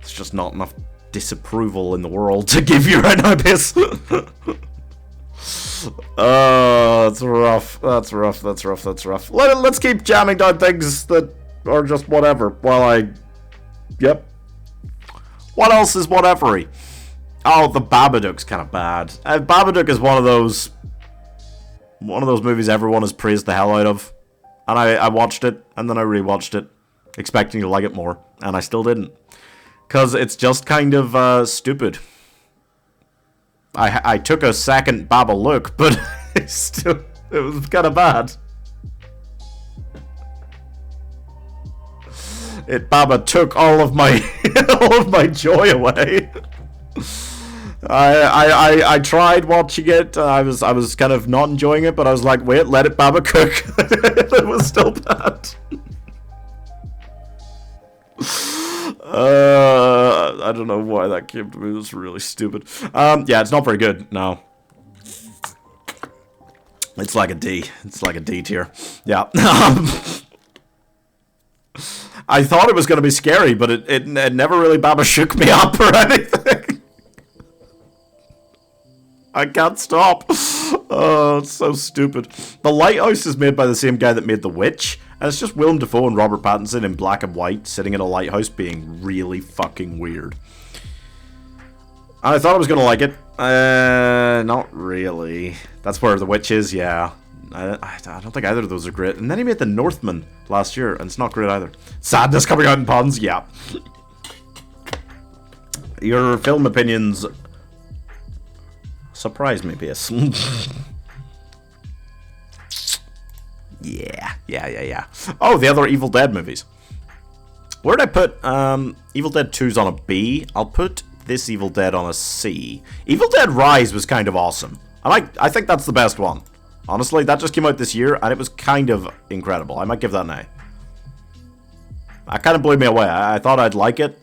There's just not enough disapproval in the world to give you right now, Piss. Oh, that's rough. That's rough. Let's keep jamming down things that are just whatever while I... Yep. What else is whatevery? Oh, The Babadook's kind of bad. Babadook is one of those movies everyone has praised the hell out of. And I watched it, and then I rewatched it, expecting to like it more, and I still didn't. Because it's just kind of stupid. I took a second Baba look, but it was kind of bad. Baba took all of my joy away. I tried watching it. I was kind of not enjoying it, but I was like, wait, let it Baba cook. It was still bad. I don't know why that came to me. That's really stupid. Yeah, it's not very good. No. It's like a D. It's like a D tier. Yeah. I thought it was going to be scary, but it never really Baba shook me up or anything. I can't stop. Oh, it's so stupid. The Lighthouse is made by the same guy that made The Witch, and it's just Willem Dafoe and Robert Pattinson in black and white sitting in a lighthouse being really fucking weird. I thought I was gonna like it. Not really. That's where The Witch is, yeah. I don't think either of those are great. And then he made The Northman last year, and it's not great either. Sadness coming out in puns, yeah. Your film opinions surprise me, Pierce. Yeah. Oh, the other Evil Dead movies. Where'd I put, Evil Dead 2's on a B. I'll put this Evil Dead on a C. Evil Dead Rise was kind of awesome. I think that's the best one. Honestly, that just came out this year, and it was kind of incredible. I might give that an A. That kind of blew me away. I thought I'd like it.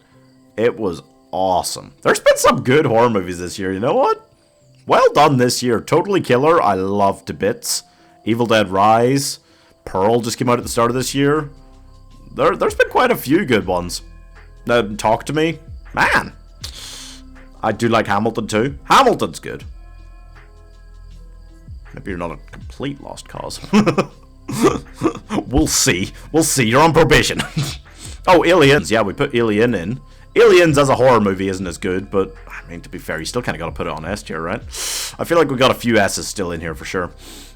It was awesome. There's been some good horror movies this year, you know what? Well done this year. Totally Killer, I love to bits. Evil Dead Rise. Pearl just came out at the start of this year. There's been quite a few good ones. Talk to Me. Man. I do like Hamilton too. Hamilton's good. Maybe you're not a complete lost cause. We'll see. We'll see. You're on probation. Oh, Aliens. Yeah, we put Alien in. Aliens as a horror movie isn't as good, but, I mean, to be fair, you still kind of got to put it on S tier, right? I feel like we got a few S's still in here for sure.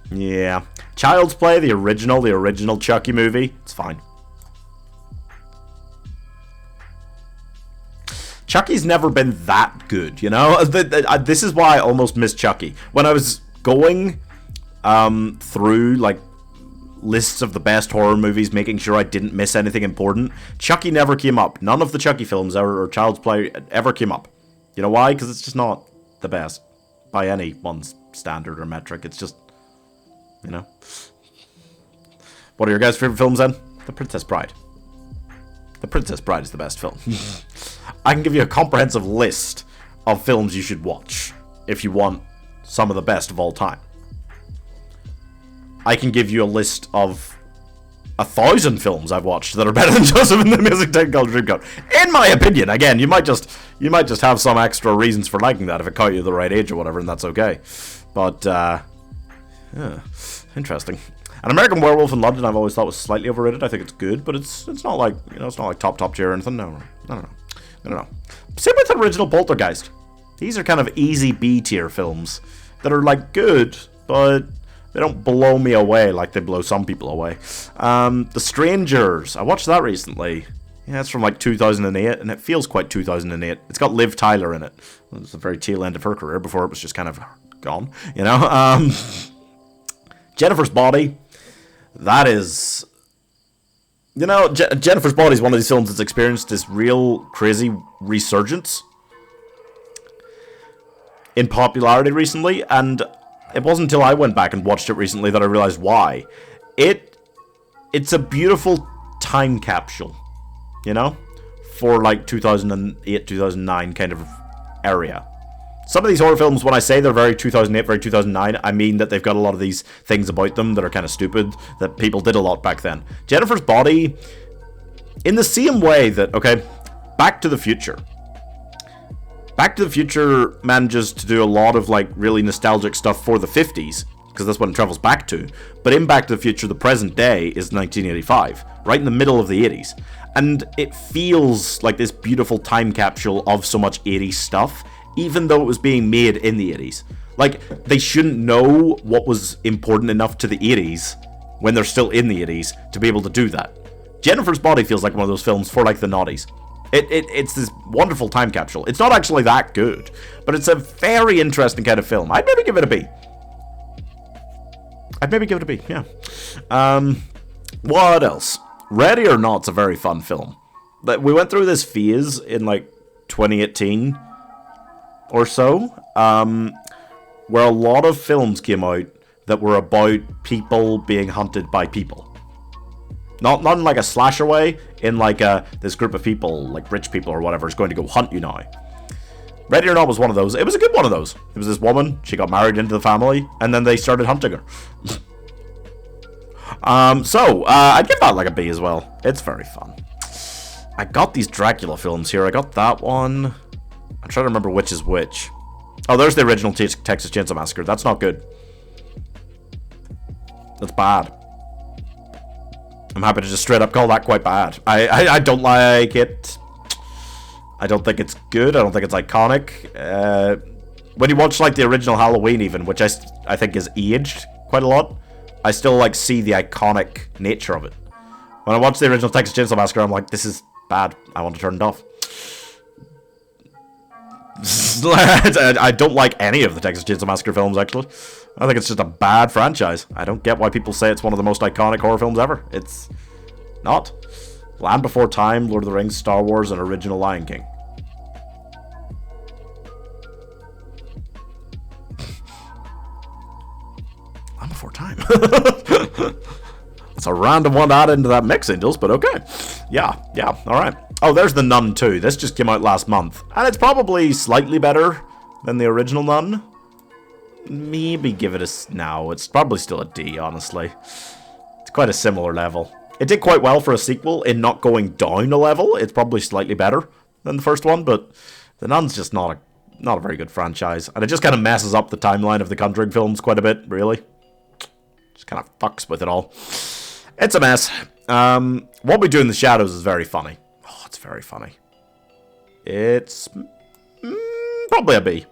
Yeah. Child's Play, the original Chucky movie. It's fine. Chucky's never been that good, you know? This is why I almost missed Chucky. When I was going through, like, lists of the best horror movies, making sure I didn't miss anything important, Chucky never came up. None of the Chucky films or Child's Play ever came up. You know why? Because it's just not the best by anyone's standard or metric. It's just, you know. What are your guys' favorite films then? The Princess Bride. The Princess Bride is the best film. I can give you a comprehensive list of films you should watch if you want some of the best of all time. I can give you a list of 1,000 films I've watched that are better than Joseph and the Amazing Technicolor Dreamcoat. In my opinion, again, you might just have some extra reasons for liking that if it caught you the right age or whatever, and that's okay. But yeah, interesting. An American Werewolf in London I've always thought was slightly overrated. I think it's good, but it's not like, you know, it's not like top tier or anything. No. Same with the original Poltergeist. These are kind of easy B tier films that are like good, but they don't blow me away like they blow some people away. The Strangers. I watched that recently. Yeah, it's from like 2008, and it feels quite 2008. It's got Liv Tyler in it. It's the very tail end of her career before it was just kind of gone, you know? Jennifer's Body. That is... You know, Jennifer's Body is one of these films that's experienced this real crazy resurgence in popularity recently, and it wasn't until I went back and watched it recently that I realized why. It's a beautiful time capsule, you know, for like 2008, 2009 kind of area. Some of these horror films, when I say they're very 2008, very 2009, I mean that they've got a lot of these things about them that are kind of stupid, that people did a lot back then. Jennifer's Body, in the same way that, okay, Back to the Future. Back to the Future manages to do a lot of, like, really nostalgic stuff for the 50s, because that's what it travels back to. But in Back to the Future, the present day is 1985, right in the middle of the 80s. And it feels like this beautiful time capsule of so much 80s stuff, even though it was being made in the 80s. Like, they shouldn't know what was important enough to the 80s when they're still in the 80s to be able to do that. Jennifer's Body feels like one of those films for, like, the noughties. It's this wonderful time capsule. It's not actually that good, but it's a very interesting kind of film. I'd maybe give it a B. Yeah. What else? Ready or Not's a very fun film. We went through this phase in, like, 2018 or so, where a lot of films came out that were about people being hunted by people. Not in like a slasher way, in like this group of people, like rich people or whatever, is going to go hunt you now. Ready or Not was one of those. It was a good one of those. It was this woman, she got married into the family, and then they started hunting her. I'd give that like a B as well. It's very fun. I got these Dracula films here. I got that one. I'm trying to remember which is which. Oh, there's the original Texas Chainsaw Massacre. That's not good. That's bad. I'm happy to just straight up call that quite bad. I don't like it. I don't think it's good. I don't think it's iconic. When you watch like the original Halloween even, which I think is aged quite a lot, I still like see the iconic nature of it. When I watch the original Texas Chainsaw Massacre, I'm like, this is bad. I want to turn it off. I don't like any of the Texas Chainsaw Massacre films, actually. I think it's just a bad franchise. I don't get why people say it's one of the most iconic horror films ever. It's not. Land Before Time, Lord of the Rings, Star Wars, and original Lion King. Land Before Time. That's a random one to add into that mix, Angels, but okay. Yeah, alright. Oh, there's The Nun 2. This just came out last month. And it's probably slightly better than the original Nun. Maybe give it a... No, it's probably still a D, honestly. It's quite a similar level. It did quite well for a sequel in not going down a level. It's probably slightly better than the first one, but The Nun's just not a very good franchise. And it just kind of messes up the timeline of the Conjuring films quite a bit, really. Just kind of fucks with it all. It's a mess. What We Do in the Shadows is very funny. Oh, it's very funny. It's probably a B.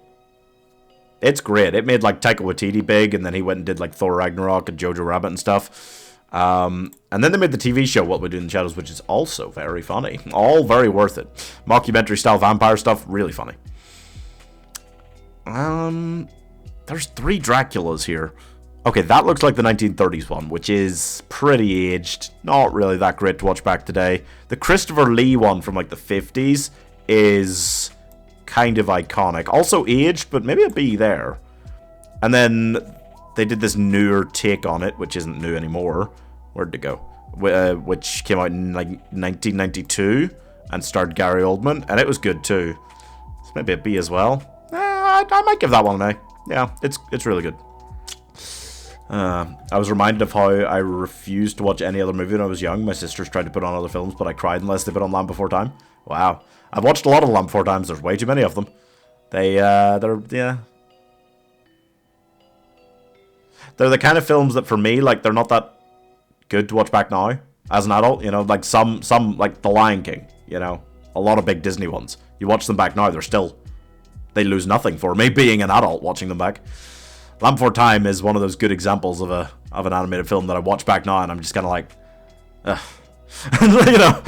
It's great. It made like Taika Waititi big, and then he went and did like Thor Ragnarok and Jojo Rabbit and stuff. And then they made the TV show What We Do in the Shadows, which is also very funny. All very worth it. Mockumentary style vampire stuff, really funny. There's 3 Draculas here. Okay, that looks like the 1930s one, which is pretty aged. Not really that great to watch back today. The Christopher Lee one from like the 50s is kind of iconic. Also aged, but maybe a B there. And then they did this newer take on it, which isn't new anymore. Where'd it go? Which came out in like 1992 and starred Gary Oldman, and it was good too. So maybe a B as well. I might give that one an A. Yeah, it's really good. I was reminded of how I refused to watch any other movie when I was young. My sisters tried to put on other films, but I cried unless they put on Land Before Time. Wow. I've watched a lot of Land Before Times. There's way too many of them. They're the kind of films that for me, like, they're not that good to watch back now as an adult. You know, like some like The Lion King, you know, a lot of big Disney ones. You watch them back now, they lose nothing for me being an adult watching them back. Land Before Time is one of those good examples of an animated film that I watch back now and I'm just kind of like, you know,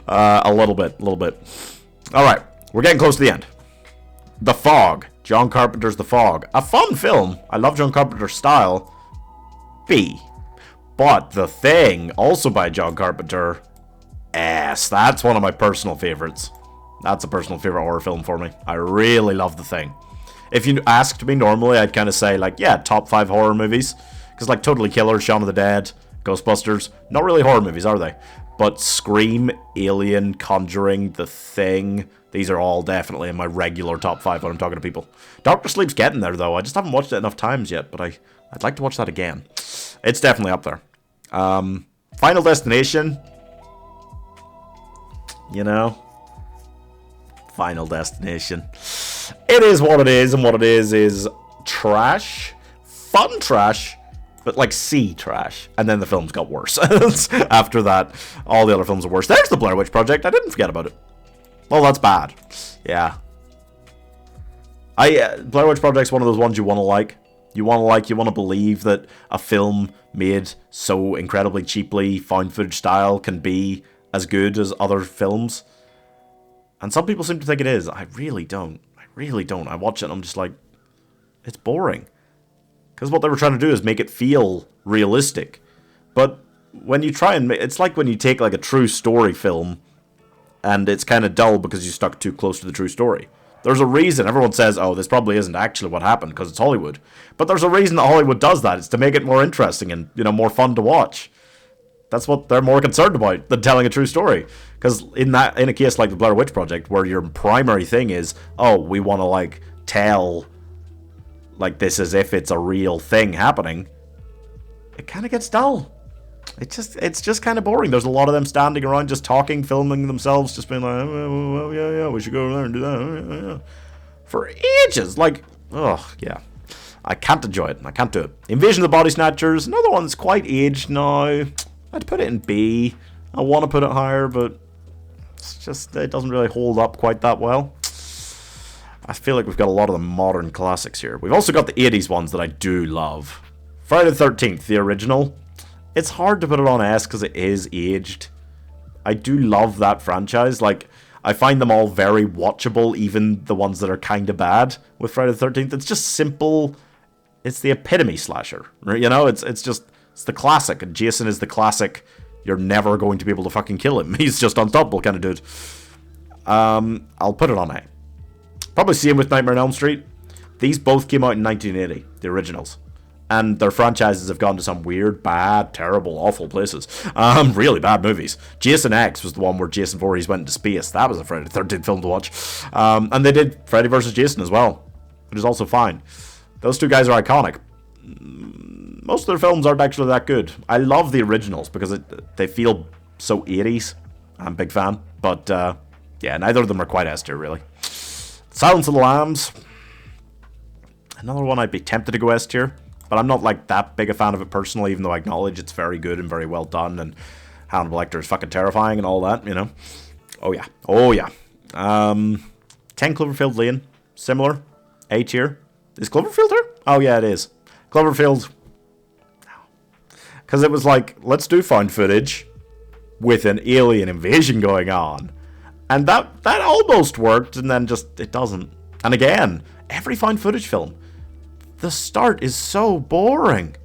a little bit. All right, we're getting close to the end. The Fog, John Carpenter's The Fog, a fun film. I love John Carpenter's style. B, but The Thing, also by John Carpenter. S, that's one of my personal favorites. That's a personal favorite horror film for me. I really love The Thing. If you asked me normally, I'd kind of say, like, yeah, top 5 horror movies. Because, like, Totally Killer, Shaun of the Dead, Ghostbusters, not really horror movies, are they? But Scream, Alien, Conjuring, The Thing, these are all definitely in my regular top 5 when I'm talking to people. Doctor Sleep's getting there, though. I just haven't watched it enough times yet, but I'd like to watch that again. It's definitely up there. Final Destination. You know? Final Destination. It is what it is, and what it is trash. Fun trash, but like C trash. And then the films got worse. After that, all the other films are worse. There's the Blair Witch Project. I didn't forget about it. Well, that's bad. Yeah. Blair Witch Project's one of those ones you want to like. You want to believe that a film made so incredibly cheaply, found footage style, can be as good as other films. And some people seem to think it is. I really don't. I watch it and I'm just like, it's boring. Because what they were trying to do is make it feel realistic. But when you try and it's like when you take like a true story film and it's kind of dull because you stuck too close to the true story. There's a reason. Everyone says, oh, this probably isn't actually what happened because it's Hollywood. But there's a reason that Hollywood does that. It's to make it more interesting and, you know, more fun to watch. That's what they're more concerned about than telling a true story. Because in a case like the Blair Witch Project, where your primary thing is, oh, we want to like tell like this as if it's a real thing happening, it kind of gets dull. It's just kind of boring. There's a lot of them standing around just talking, filming themselves, just being like, oh, yeah, we should go over there and do that. Yeah. For ages. Like, oh, yeah. I can't enjoy it. I can't do it. Invasion of the Body Snatchers, another one that's quite aged now. I'd put it in B. I want to put it higher, but it's just, it doesn't really hold up quite that well. I feel like we've got a lot of the modern classics here. We've also got the 80s ones that I do love. Friday the 13th, the original. It's hard to put it on S because it is aged. I do love that franchise. Like, I find them all very watchable, even the ones that are kind of bad with Friday the 13th. It's just simple. It's the epitome slasher. You know, it's the classic. And Jason is the classic. You're never going to be able to fucking kill him. He's just unstoppable kind of dude. I'll put it on A. Probably same with Nightmare on Elm Street. These both came out in 1980, the originals. And their franchises have gone to some weird, bad, terrible, awful places. Really bad movies. Jason X was the one where Jason Voorhees went into space. That was a Friday the 13th film to watch. And they did Freddy vs. Jason as well, which is also fine. Those two guys are iconic. Most of their films aren't actually that good. I love the originals because they feel so 80s. I'm a big fan. But, yeah, neither of them are quite S tier, really. Silence of the Lambs. Another one I'd be tempted to go S tier. But I'm not, like, that big a fan of it personally, even though I acknowledge it's very good and very well done, and Hannibal Lecter is fucking terrifying and all that, you know? Oh, yeah. Oh, yeah. 10 Cloverfield Lane. Similar. A tier. Is Cloverfield here? Oh, yeah, it is. Cloverfield. Because it was like, let's do found footage with an alien invasion going on. And that almost worked, and then just, it doesn't. And again, every found footage film, the start is so boring.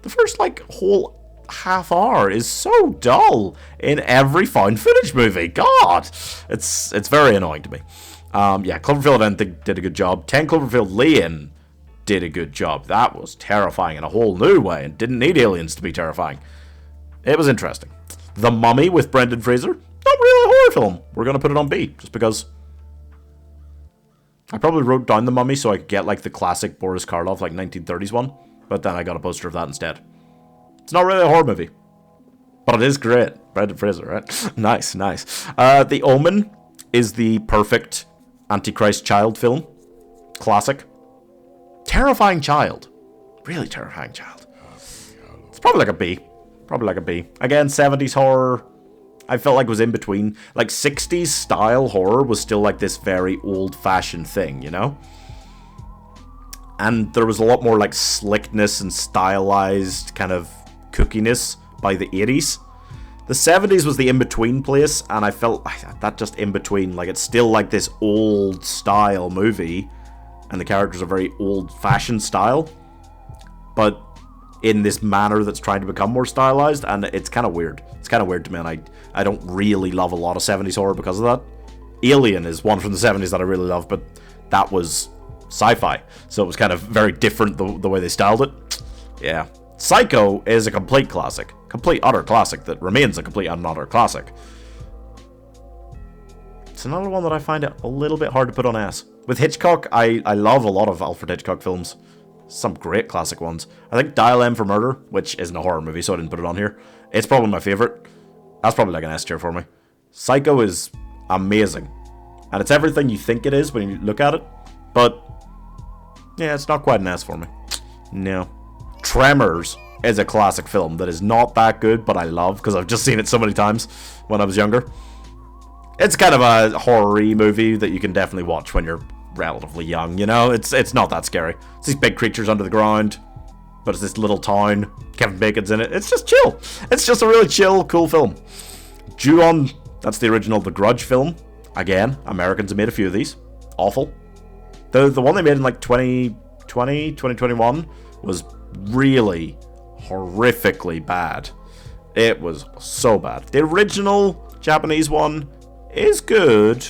The first, like, whole half hour is so dull in every found footage movie. God! It's very annoying to me. Yeah, Cloverfield I didn't think did a good job. 10 Cloverfield Lane did a good job. That was terrifying in a whole new way and didn't need aliens to be terrifying. It was interesting. The Mummy with Brendan Fraser, not really a horror film. We're going to put it on B, just because I probably wrote down The Mummy so I could get, like, the classic Boris Karloff, like, 1930s one, but then I got a poster of that instead. It's not really a horror movie, but it is great. Brendan Fraser, right? Nice, nice. The Omen is the perfect Antichrist child film. Classic. Terrifying child. Really terrifying child. It's probably like a B. Probably like a B. Again, 70s horror, I felt like it was in between. Like, 60s style horror was still like this very old-fashioned thing, you know? And there was a lot more like slickness and stylized kind of kookiness by the 80s. The 70s was the in-between place, and I felt that just in-between, like, it's still like this old-style movie, and the characters are very old-fashioned style, but in this manner that's trying to become more stylized, and it's kind of weird. It's kind of weird to me, and I don't really love a lot of 70s horror because of that. Alien is one from the 70s that I really love, but that was sci-fi, so it was kind of very different the way they styled it. Yeah. Psycho is a complete classic. Complete utter classic that remains a complete and utter classic. It's another one that I find it a little bit hard to put on S. With Hitchcock, I love a lot of Alfred Hitchcock films. Some great classic ones. I think Dial M for Murder, which isn't a horror movie, so I didn't put it on here. It's probably my favorite. That's probably like an S tier for me. Psycho is amazing. And it's everything you think it is when you look at it. But, yeah, it's not quite an S for me. No. Tremors is a classic film that is not that good, but I love, because I've just seen it so many times when I was younger. It's kind of a horror-y movie that you can definitely watch when you're relatively young, you know? It's not that scary. It's these big creatures under the ground, but it's this little town. Kevin Bacon's in it. It's just chill. It's just a really chill, cool film. Ju-on, that's the original The Grudge film. Again, Americans have made a few of these. Awful. The one they made in like 2020, 2021 was really horrifically bad. It was so bad. The original Japanese one is good.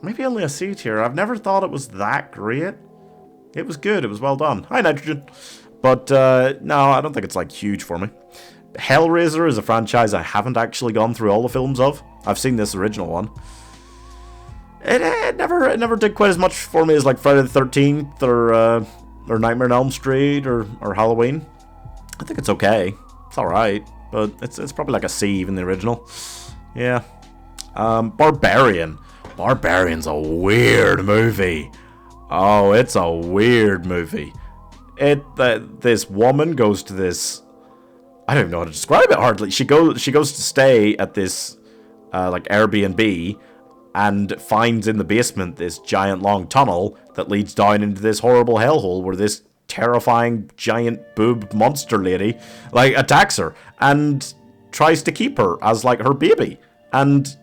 Maybe only a C tier. I've never thought it was that great. It was good. It was well done. Hi, Nitrogen. But no, I don't think it's like huge for me. Hellraiser is a franchise I haven't actually gone through all the films of. I've seen this original one. It never did quite as much for me as like Friday the 13th or Nightmare on Elm Street or Halloween. I think it's okay. It's alright, but it's probably like a C, even the original. Yeah. Barbarian. Barbarian's a weird movie. Oh, it's a weird movie. This woman goes to this... I don't even know how to describe it hardly. She goes to stay at this like Airbnb and finds in the basement this giant long tunnel that leads down into this horrible hellhole where this terrifying giant boobed monster lady like attacks her and tries to keep her as like her baby. And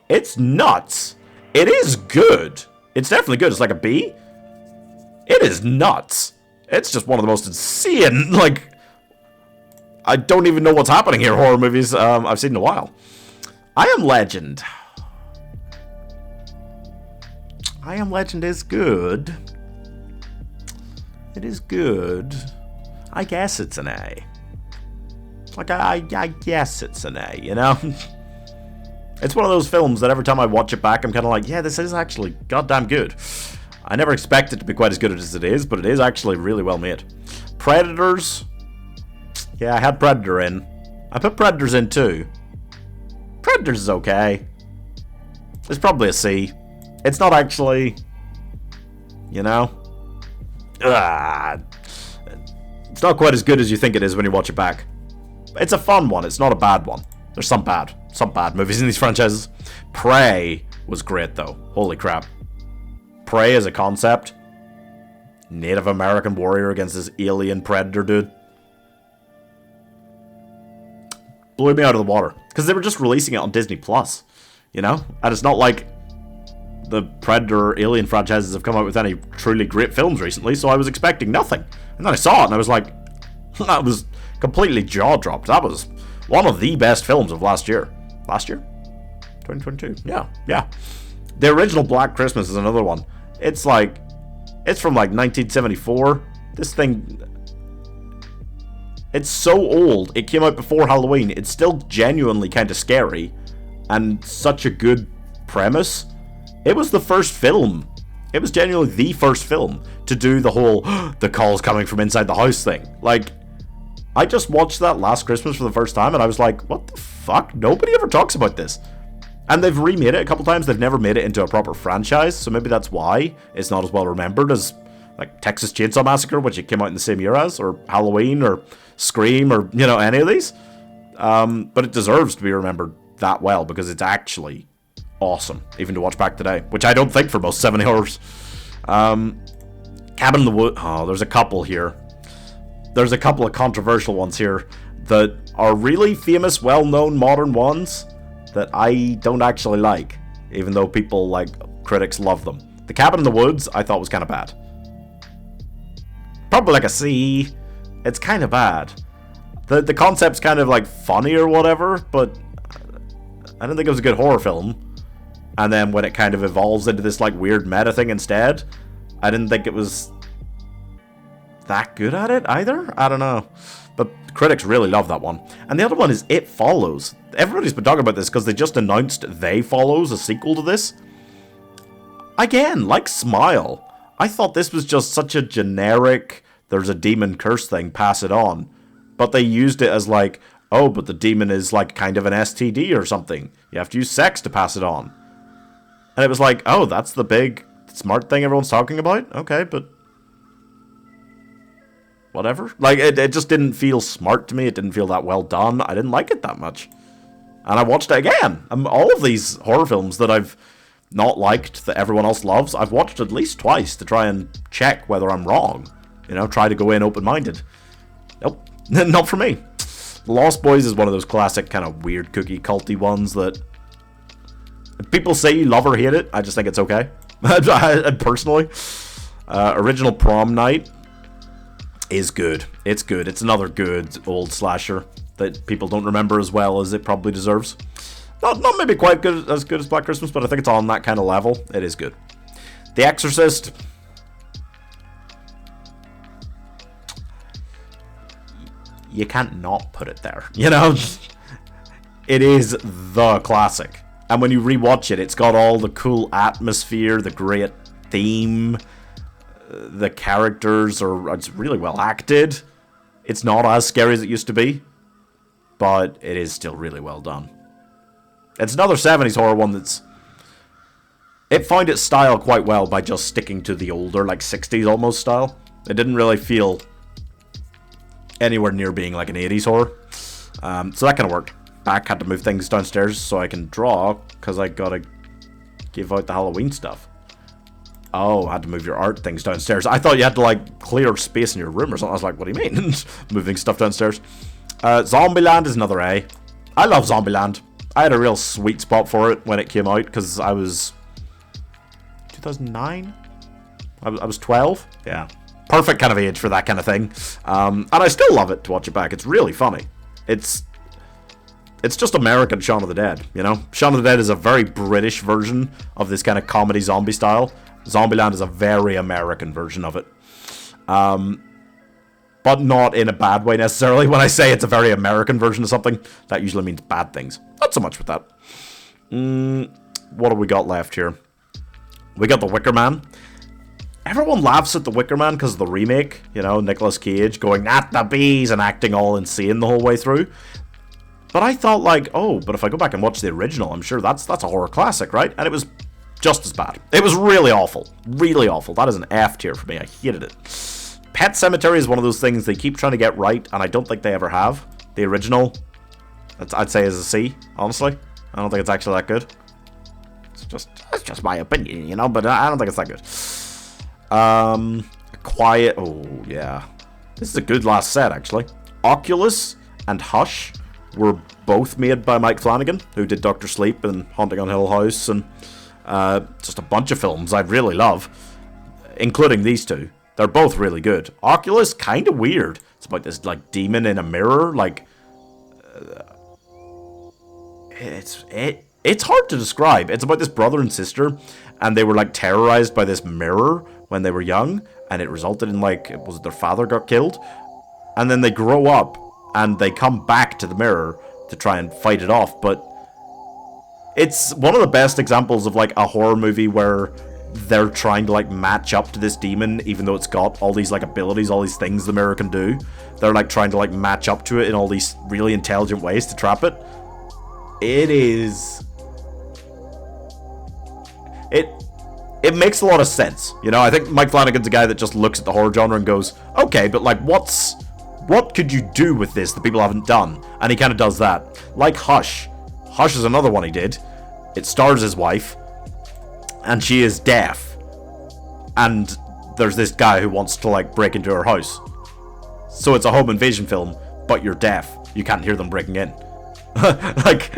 it's nuts. It is good. It's definitely good. It's like a B. It is nuts. It's just one of the most insane, like, I don't even know what's happening here, horror movies I've seen in a while. I Am Legend. I Am Legend is good. It is good. I guess it's an A. Like, I guess it's an A, you know? It's one of those films that every time I watch it back, I'm kind of like, yeah, this is actually goddamn good. I never expect it to be quite as good as it is, but it is actually really well made. Predators. Yeah, I had Predator in. I put Predators in too. Predators is okay. It's probably a C. It's not actually, you know. It's not quite as good as you think it is when you watch it back. It's a fun one. It's not a bad one. There's some bad movies in these franchises. Prey was great though. Holy crap. Prey as a concept. Native American warrior against this alien predator dude. Blew me out of the water. Because they were just releasing it on Disney Plus. You know? And it's not like the Predator Alien franchises have come out with any truly great films recently, so I was expecting nothing. And then I saw it and I was like, that was completely jaw-dropped. That was one of the best films of last year. Last year? 2022. Yeah. The original Black Christmas is another one. It's from like 1974. This thing... It's so old. It came out before Halloween. It's still genuinely kind of scary. And such a good premise. It was the first film. It was genuinely the first film to do the whole the calls coming from inside the house thing. Like, I just watched that last Christmas for the first time and I was like, what the fuck? Nobody ever talks about this. And they've remade it a couple times. They've never made it into a proper franchise, so maybe that's why it's not as well remembered as like Texas Chainsaw Massacre, which it came out in the same year as, or Halloween, or Scream, or, you know, any of these. But it deserves to be remembered that well, because it's actually awesome, even to watch back today, which I don't think for most 70 horrors. Cabin in the Woods. Oh, there's a couple here. There's a couple of controversial ones here that are really famous, well-known modern ones that I don't actually like, even though people, like, critics love them. The Cabin in the Woods, I thought was kind of bad. Probably like a C. It's kind of bad. The concept's kind of, like, funny or whatever, but I didn't think it was a good horror film. And then when it kind of evolves into this, like, weird meta thing instead, I didn't think it was that good at it either? I don't know. But critics really love that one. And the other one is It Follows. Everybody's been talking about this because they just announced They Follows, a sequel to this. Again, like Smile, I thought this was just such a generic, there's a demon curse thing, pass it on. But they used it as like, oh, but the demon is like kind of an STD or something. You have to use sex to pass it on. And it was like, oh, that's the big smart thing everyone's talking about? Okay, but whatever. Like, it just didn't feel smart to me. It didn't feel that well done. I didn't like it that much. And I watched it again. All of these horror films that I've not liked, that everyone else loves, I've watched at least twice to try and check whether I'm wrong. You know, try to go in open-minded. Nope. Not for me. Lost Boys is one of those classic kind of weird cookie culty ones that if people say you love or hate it, I just think it's okay. Personally. Original Prom Night is good. It's good. It's another good old slasher that people don't remember as well as it probably deserves. Not maybe quite as good as Black Christmas, but I think it's on that kind of level. It is good. The Exorcist. you can't not put it there, you know? It is the classic. And when you rewatch it, it's got all the cool atmosphere, the great theme, the characters it's really well acted. It's not as scary as it used to be, but it is still really well done. It's another 70s horror one that's... It found its style quite well by just sticking to the older, like 60s almost style. It didn't really feel anywhere near being like an 80s horror. So that kind of worked. Back had to move things downstairs so I can draw, because I gotta give out the Halloween stuff. Oh, I had to move your art things downstairs. I thought you had to, like, clear space in your room or something. I was like, what do you mean? Moving stuff downstairs. Zombieland is another A. I love Zombieland. I had a real sweet spot for it when it came out, because I was... 2009? I was 12? Yeah. Perfect kind of age for that kind of thing. And I still love it to watch it back. It's really funny. It's just American Shaun of the Dead, you know? Shaun of the Dead is a very British version of this kind of comedy zombie style. Zombieland is a very American version of it. But not in a bad way necessarily. When I say it's a very American version of something, that usually means bad things. Not so much with that. What have we got left here? We got The Wicker Man. Everyone laughs at The Wicker Man because of the remake. You know, Nicolas Cage going, "Not the bees," and acting all insane the whole way through. But I thought, like, oh, but if I go back and watch the original, I'm sure that's a horror classic, right? And it was just as bad. It was really awful. Really awful. That is an F tier for me. I hated it. Pet Sematary is one of those things they keep trying to get right, and I don't think they ever have. The original, I'd say, is a C, honestly. I don't think it's actually that good. It's just my opinion, you know, but I don't think it's that good. Quiet. Oh, yeah. This is a good last set, actually. Oculus and Hush were both made by Mike Flanagan, who did Dr. Sleep and Haunting on Hill House, and just a bunch of films I really love, including these two. They're both really good. Oculus, kind of weird. It's about this, like, demon in a mirror, like... It's hard to describe. It's about this brother and sister, and they were, like, terrorized by this mirror when they were young, and it resulted in, like, was it their father got killed? And then they grow up, and they come back to the mirror to try and fight it off, but it's one of the best examples of, like, a horror movie where they're trying to, like, match up to this demon, even though it's got all these, like, abilities, all these things the mirror can do. They're, like, trying to, like, match up to it in all these really intelligent ways to trap it. It is... It makes a lot of sense, you know? I think Mike Flanagan's a guy that just looks at the horror genre and goes, okay, but, like, what could you do with this that people haven't done? And he kind of does that. Like Hush. Hush is another one he did. It stars his wife, and she is deaf. And there's this guy who wants to, like, break into her house. So it's a home invasion film, but you're deaf. You can't hear them breaking in. Like,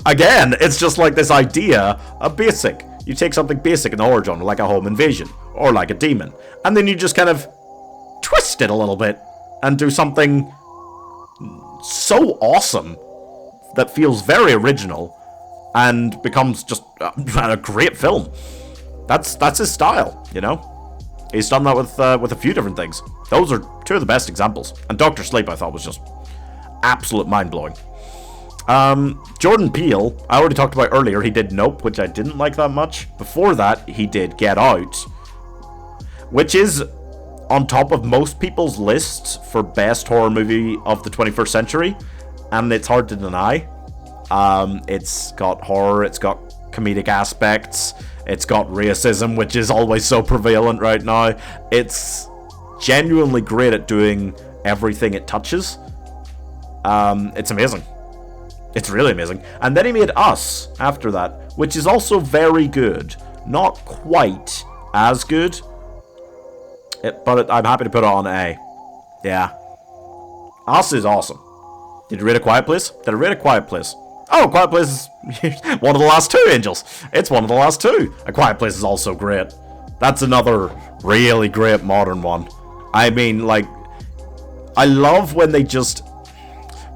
again, it's just like this idea of basic. You take something basic in the horror genre, like a home invasion, or like a demon, and then you just kind of twist it a little bit, and do something so awesome that feels very original, and becomes just a great film. That's his style, you know? He's done that with a few different things. Those are two of the best examples. And Dr. Sleep, I thought, was just absolute mind-blowing. Jordan Peele, I already talked about earlier, he did Nope, which I didn't like that much. Before that, he did Get Out, which is on top of most people's lists for best horror movie of the 21st century, and it's hard to deny. It's got horror, it's got comedic aspects, it's got racism, which is always so prevalent right now. It's genuinely great at doing everything it touches. It's amazing. It's really amazing. And then he made Us after that, which is also very good. Not quite as good, but I'm happy to put it on A. Yeah. Us is awesome. Did you rate A Quiet Place? Did I rate A Quiet Place? Oh, Quiet Place is one of the last two, Angels. It's one of the last two. A Quiet Place is also great. That's another really great modern one. I mean, like, I love when they just...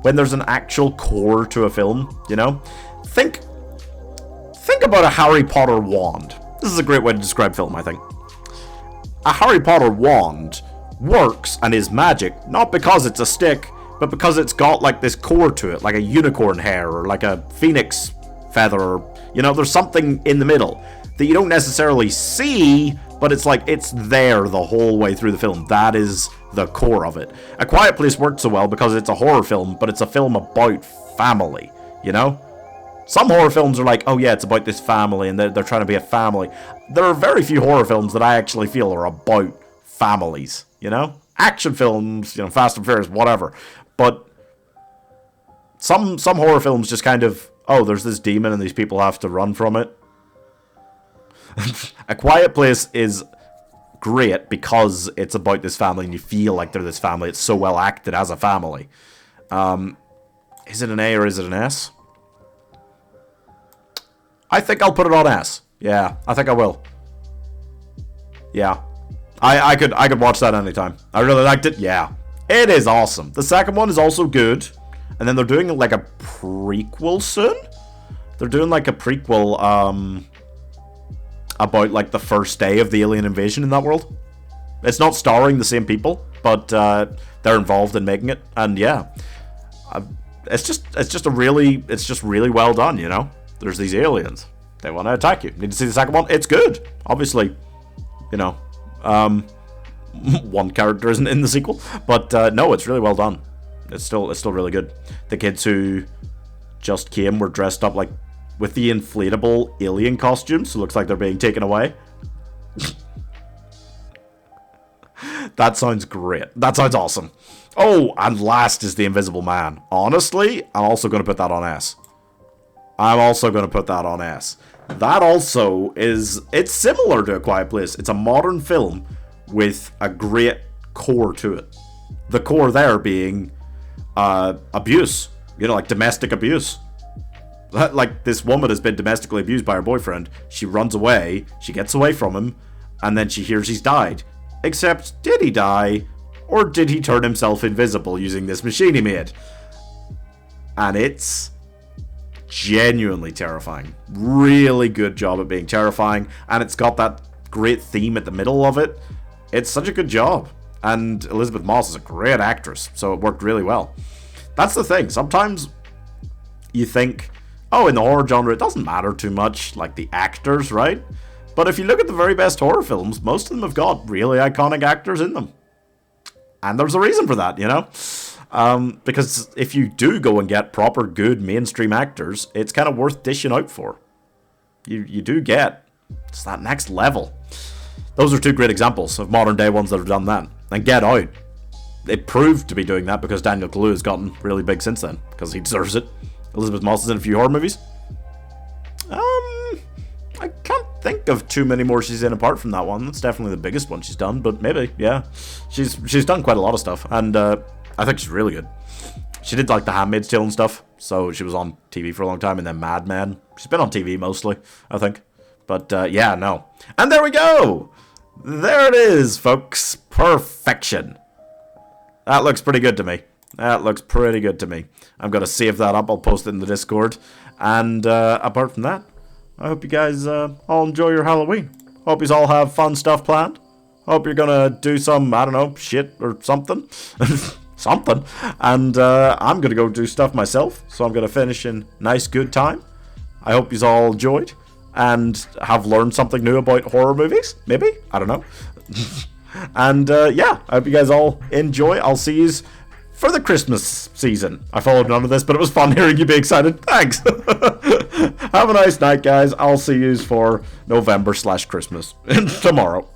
when there's an actual core to a film, you know? Think about a Harry Potter wand. This is a great way to describe film, I think. A Harry Potter wand works and is magic, not because it's a stick, but because it's got like this core to it, like a unicorn hair or like a phoenix feather, or, you know, there's something in the middle that you don't necessarily see, but it's like it's there the whole way through the film. That is the core of it. A Quiet Place works so well because it's a horror film, but it's a film about family, you know? Some horror films are like, oh yeah, it's about this family, and they're trying to be a family. There are very few horror films that I actually feel are about families, you know? Action films, you know, Fast and Furious, whatever. But some horror films just kind of, oh, there's this demon and these people have to run from it. A Quiet Place is great because it's about this family and you feel like they're this family. It's so well acted as a family. Is it an A or is it an S? I think I'll put it on S. Yeah, I think I will. Yeah. I could watch that anytime. I really liked it. Yeah. It is awesome. The second one is also good. And then they're doing like a prequel soon. They're doing like a prequel about like the first day of the alien invasion in that world. It's not starring the same people, but they're involved in making it. And yeah, it's just really well done, you know? There's these aliens. They want to attack you. Need to see the second one? It's good. Obviously, you know, one character isn't in the sequel, but no, it's really well done. It's still really good. The kids who just came were dressed up like with the inflatable alien costumes, so it looks like they're being taken away. That sounds great. That sounds awesome. Oh, and last is The Invisible Man. Honestly, I'm also going to put that on S. I'm also going to put that on S. That also is... It's similar to A Quiet Place. It's a modern film with a great core to it. The core there being abuse. You know, like domestic abuse. Like, this woman has been domestically abused by her boyfriend. She runs away. She gets away from him. And then she hears he's died. Except, did he die? Or did he turn himself invisible using this machine he made? And it's genuinely terrifying. Really good job at being terrifying. And it's got that great theme at the middle of it. It's such a good job. And Elizabeth Moss is a great actress. So it worked really well. That's the thing. Sometimes you think, oh, in the horror genre, it doesn't matter too much, like the actors, right? But if you look at the very best horror films, most of them have got really iconic actors in them. And there's a reason for that, you know? Because if you do go and get proper good mainstream actors, it's kind of worth dishing out for. You do get, it's that next level. Those are two great examples of modern day ones that have done that. And Get Out, it proved to be doing that because Daniel Kaluuya has gotten really big since then, because he deserves it. Elizabeth Moss is in a few horror movies. I can't think of too many more she's in apart from that one. That's definitely the biggest one she's done, but maybe, yeah. She's done quite a lot of stuff, and I think she's really good. She did like The Handmaid's Tale and stuff, so she was on TV for a long time, and then Mad Men. She's been on TV mostly, I think. But yeah, no. And there we go! There it is, folks. Perfection. That looks pretty good to me. That looks pretty good to me. I'm going to save that up. I'll post it in the Discord. And apart from that, I hope you guys all enjoy your Halloween. Hope you all have fun stuff planned. Hope you're going to do some, I don't know, shit or something. Something. And I'm going to go do stuff myself. So I'm going to finish in nice, good time. I hope you all enjoyed and have learned something new about horror movies. Maybe. I don't know. And yeah, I hope you guys all enjoy. I'll see you for the Christmas season. I followed none of this, but it was fun hearing you be excited. Thanks. Have a nice night, guys. I'll see you for November/Christmas tomorrow.